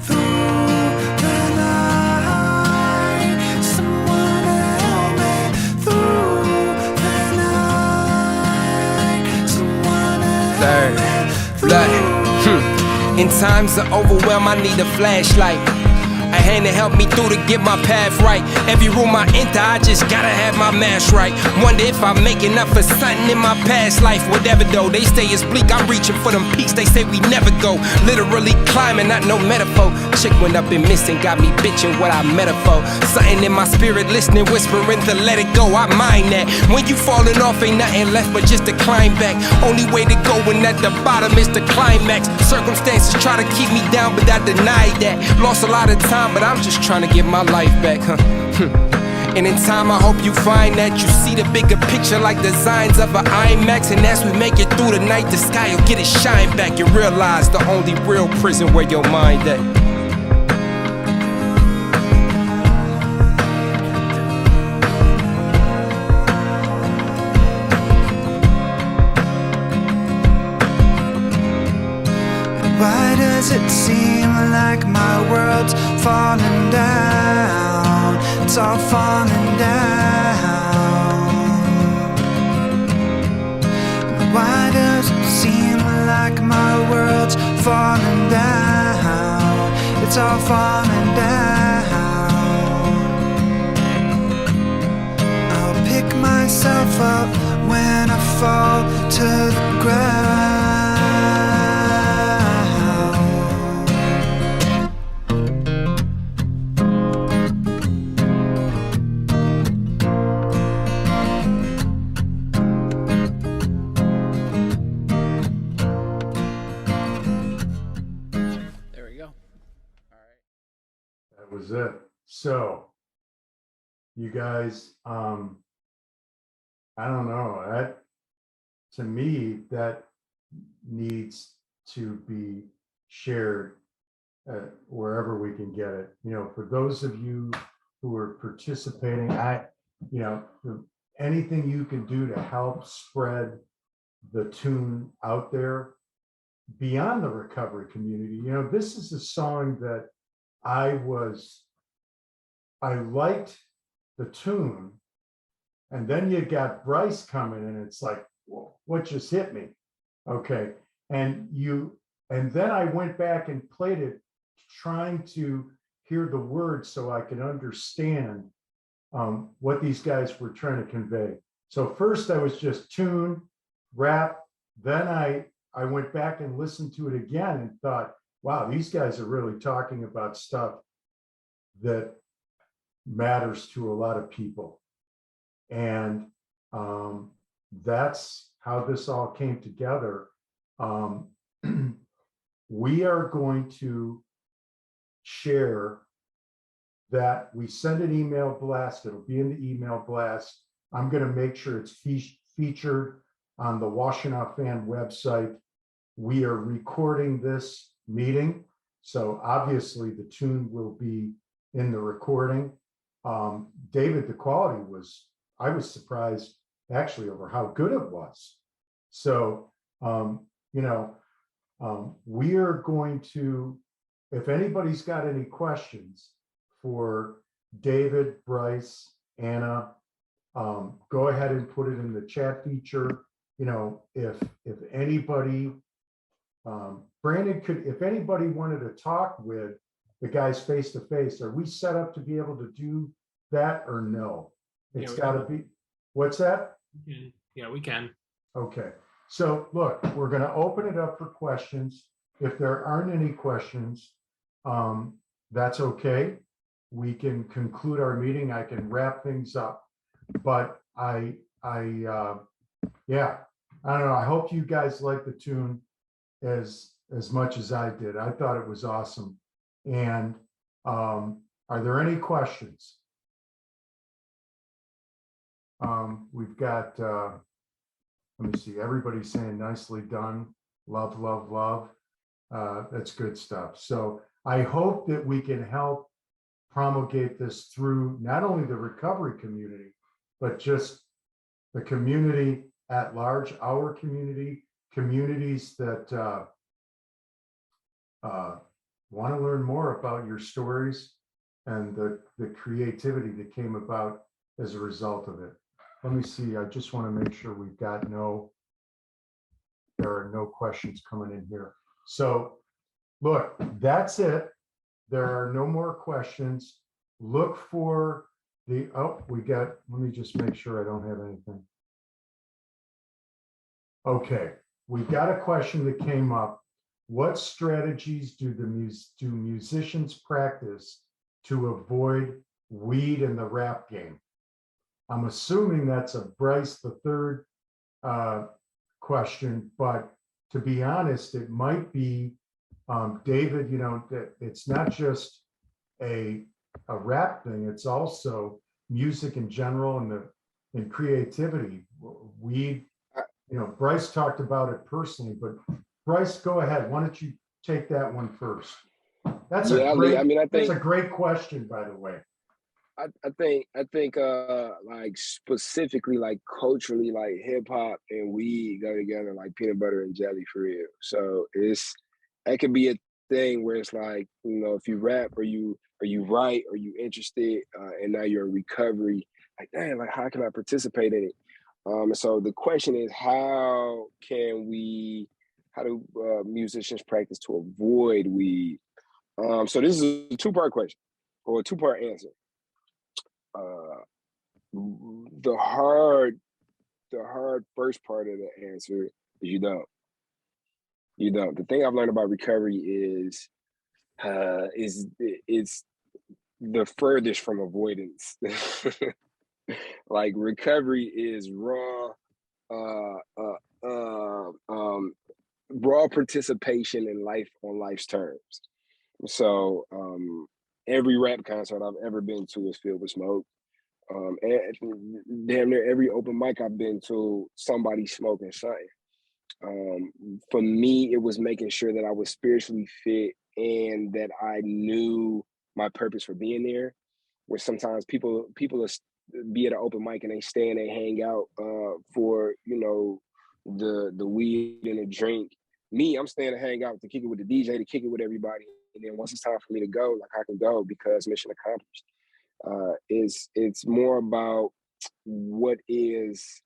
Speaker 5: through the night. Someone to help me through the night. Someone
Speaker 6: sir. Look, in times of overwhelm, I need a flashlight. A hand to help me through to get my path right. Every room I enter, I just gotta have my mask right. Wonder if I'm making up for something in my past life. Whatever though, they say it's bleak, I'm reaching for them peaks. They say we never go, literally climbing, not no metaphor. Chick went up and missing, got me bitching what I met her for. Something in my spirit, listening, whispering to let it go. I mind that when you falling off, ain't nothing left but just to climb back. Only way to go when at the bottom is the climax. Circumstances try to keep me down, but I denied that. Lost a lot of time, but I'm just trying to get my life back, And in time, I hope you find that you see the bigger picture like designs of an IMAX. And as we make it through the night, the sky will get its shine back. You realize the only real prison where your mind at.
Speaker 5: Why does it seem like my world's falling down? It's all falling down. Why does it seem like my world's falling down? It's all falling down. I'll pick myself up when I fall to the ground.
Speaker 1: That was it. So you guys, I don't know, that to me, that needs to be shared wherever we can get it. You know, for those of you who are participating, anything you can do to help spread the tune out there beyond the recovery community. You know, this is a song that I liked the tune, and then you got Bryce coming in, and it's like, well, what just hit me? Okay. And then I went back and played it, trying to hear the words so I could understand what these guys were trying to convey. So first I was just tune, rap, then I went back and listened to it again and thought, wow, these guys are really talking about stuff that matters to a lot of people. And that's how this all came together. We are going to share that. We send an email blast. It'll be in the email blast. I'm going to make sure it's featured on the Washtenaw Fan website. We are recording this meeting, so obviously the tune will be in the recording. David, the quality was, I was surprised actually over how good it was. So, we are going to, if anybody's got any questions for David, Bryce, Anna, go ahead and put it in the chat feature. You know, if anybody, Brandon if anybody wanted to talk with the guys face to face, are we set up to be able to do that or no? It's got to be, what's that?
Speaker 7: Yeah, we can.
Speaker 1: Okay, so look, we're going to open it up for questions. If there aren't any questions, that's okay. We can conclude our meeting. I can wrap things up, but yeah, I don't know. I hope you guys like the tune as much as I did. I thought it was awesome. And are there any questions? We've got, let me see, everybody's saying nicely done. Love, love, love. That's good stuff. So I hope that we can help promulgate this through not only the recovery community, but just the community at large, our community, communities that want to learn more about your stories and the creativity that came about as a result of it. Let me see, I just want to make sure we've got no there are no questions coming in here. So look, that's it. There are no more questions. Look for the, oh, we got, let me just make sure I don't have anything. Okay, we got a question that came up. What strategies do musicians practice to avoid weed in the rap game? I'm assuming that's a Bryce the third question, but to be honest, it might be David. You know, that it's not just a rap thing; it's also music in general and creativity. Weed. You know, Bryce talked about it personally, but Bryce, go ahead. Why don't you take that one first? That's a great.
Speaker 4: I mean, I think
Speaker 1: that's a great question, by the way.
Speaker 4: I think like specifically like culturally, like hip hop and weed go together like peanut butter and jelly for real. So that could be a thing where it's like, you know, if you rap or you write or you interested and now you're in recovery, like damn, like how can I participate in it? And so the question is, how do musicians practice to avoid weed? So this is a two-part question or a two-part answer. The hard first part of the answer is you don't. The thing I've learned about recovery is it's the furthest from avoidance. Like recovery is raw participation in life on life's terms. So every rap concert I've ever been to is filled with smoke. And damn near every open mic I've been to, somebody smoking something. For me, it was making sure that I was spiritually fit and that I knew my purpose for being there. Where sometimes people be at an open mic and they stay and they hang out for, you know, the weed and the drink. Me, I'm staying to hang out, to kick it with the DJ, to kick it with everybody. And then once it's time for me to go, like I can go because mission accomplished. It's more about what is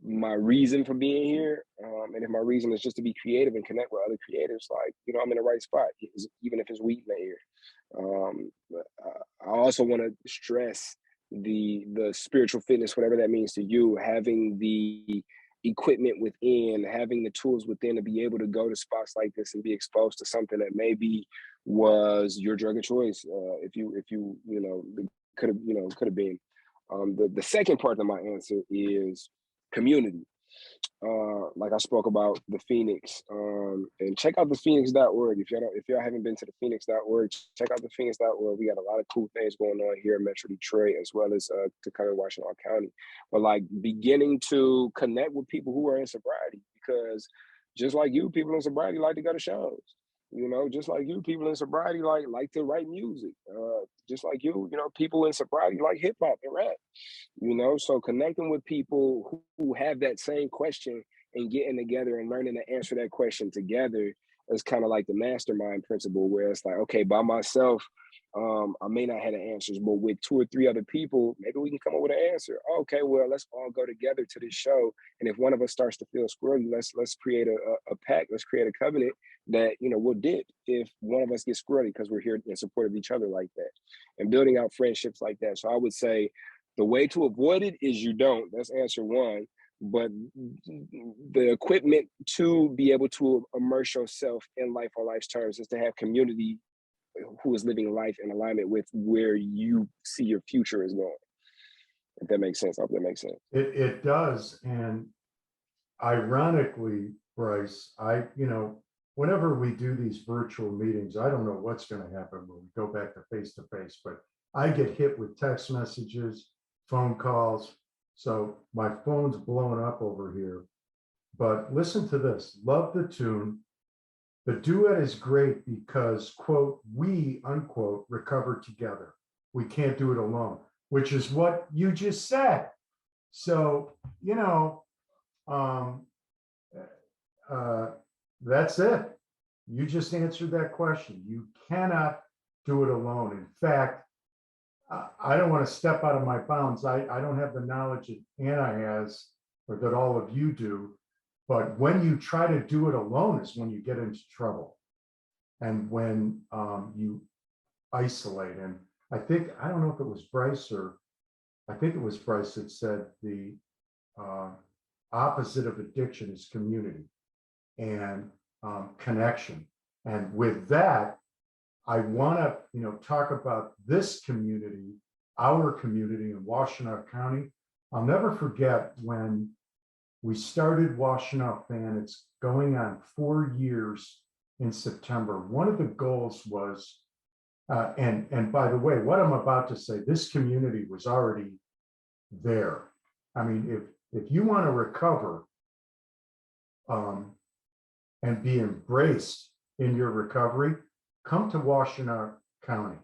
Speaker 4: my reason for being here. And if my reason is just to be creative and connect with other creatives, like, you know, I'm in the right spot, even if it's weed in the air. I also want to stress the spiritual fitness, whatever that means to you, having the equipment within, having the tools within to be able to go to spots like this and be exposed to something that maybe was your drug of choice. If you could have been. The second part of my answer is community. Like I spoke about the Phoenix, and check out the Phoenix.org. If y'all haven't been to the Phoenix.org, check out the Phoenix.org. We got a lot of cool things going on here in Metro Detroit, as well as Tacoma, Washington County. But like beginning to connect with people who are in sobriety, because just like you, people in sobriety like to go to shows. You know, just like you, people in sobriety like to write music. Just like you know, people in sobriety like hip hop and rap. You know, so connecting with people who have that same question and getting together and learning to answer that question together is kind of like the mastermind principle, where it's like, okay, by myself, I may not have the answers, but with 2 or 3 other people, maybe we can come up with an answer. Okay, well, let's all go together to this show. And if one of us starts to feel squirrely, let's create a pact, let's create a covenant that, you know, we'll dip if one of us gets squirrely, because we're here in support of each other like that, and building out friendships like that. So I would say the way to avoid it is you don't. That's answer one. But the equipment to be able to immerse yourself in life on life's terms is to have community who is living life in alignment with where you see your future is going. If that makes sense. I hope that makes sense.
Speaker 1: It does. And ironically, Bryce, whenever we do these virtual meetings, I don't know what's going to happen when we go back to face, but I get hit with text messages, phone calls. So my phone's blowing up over here. But listen to this. Love the tune. The duet is great because, quote, we, unquote, recover together. We can't do it alone, which is what you just said. So, you know, that's it. You just answered that question. You cannot do it alone. In fact, I don't want to step out of my bounds. I don't have the knowledge that Anna has or that all of you do. But when you try to do it alone is when you get into trouble. And when you isolate. And I don't know if it was Bryce or I think it was Bryce that said the opposite of addiction is community and connection. And with that, I want to, talk about this community, our community in Washtenaw County. I'll never forget when we started Washtenaw Fan. It's going on 4 years in September. One of the goals was, and by the way, what I'm about to say, this community was already there. I mean, if you want to recover and be embraced in your recovery, come to Washtenaw County.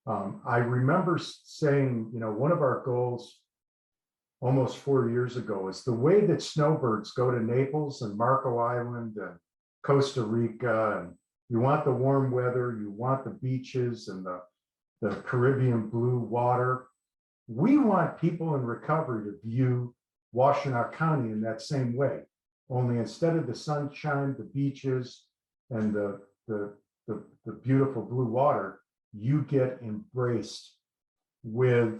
Speaker 1: I remember saying, one of our goals almost 4 years ago is the way that snowbirds go to Naples and Marco Island and Costa Rica, and you want the warm weather, you want the beaches and the Caribbean blue water. We want people in recovery to view Washtenaw County in that same way. Only instead of the sunshine, the beaches, and the beautiful blue water, you get embraced with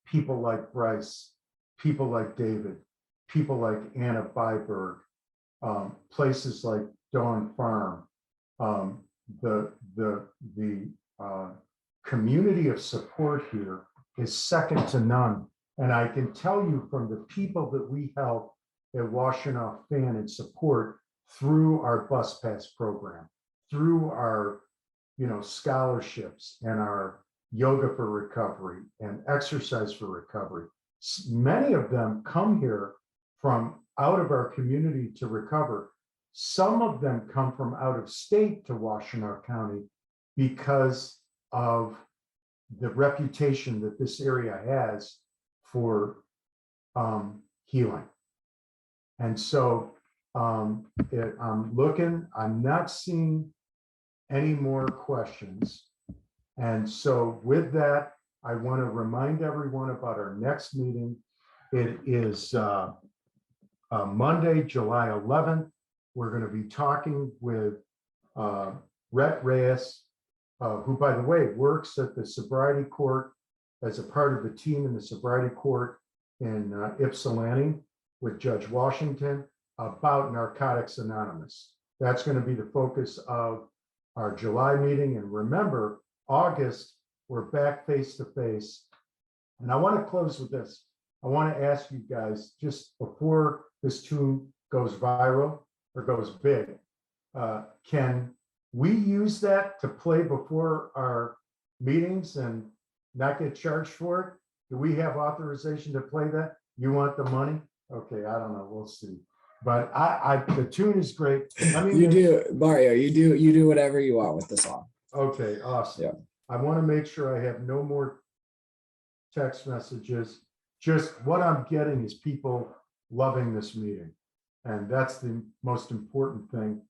Speaker 1: people like Bryce, people like David, people like Anna Byberg, places like Dawn Farm. The community of support here is second to none. And I can tell you from the people that we help at Washtenaw Fan and support through our bus pass program, through our scholarships and our yoga for recovery and exercise for recovery. Many of them come here from out of our community to recover. Some of them come from out of state to Washtenaw County because of the reputation that this area has for healing. And so I'm not seeing any more questions. And so with that, I want to remind everyone about our next meeting. It is Monday, July 11th. We're going to be talking with Rhett Reyes, who, by the way, works at the sobriety court as a part of the team in the sobriety court in Ypsilanti with Judge Washington, about Narcotics Anonymous. That's going to be the focus of our July meeting. And remember, August, we're back face to face. And I want to close with this. I want to ask you guys, just before this tune goes viral or goes big, can we use that to play before our meetings and not get charged for it? Do we have authorization to play that? You want the money? Okay, I don't know. We'll see. But the tune is great.
Speaker 3: You do, Mario. You do whatever you want with the song.
Speaker 1: Okay, awesome.
Speaker 3: Yeah.
Speaker 1: I want to make sure I have no more text messages. Just what I'm getting is people loving this meeting. And that's the most important thing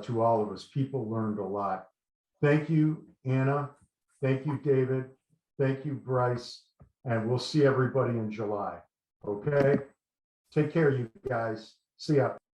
Speaker 1: to all of us. People learned a lot. Thank you, Anna. Thank you, David. Thank you, Bryce. And we'll see everybody in July. Okay? Take care, you guys. See ya.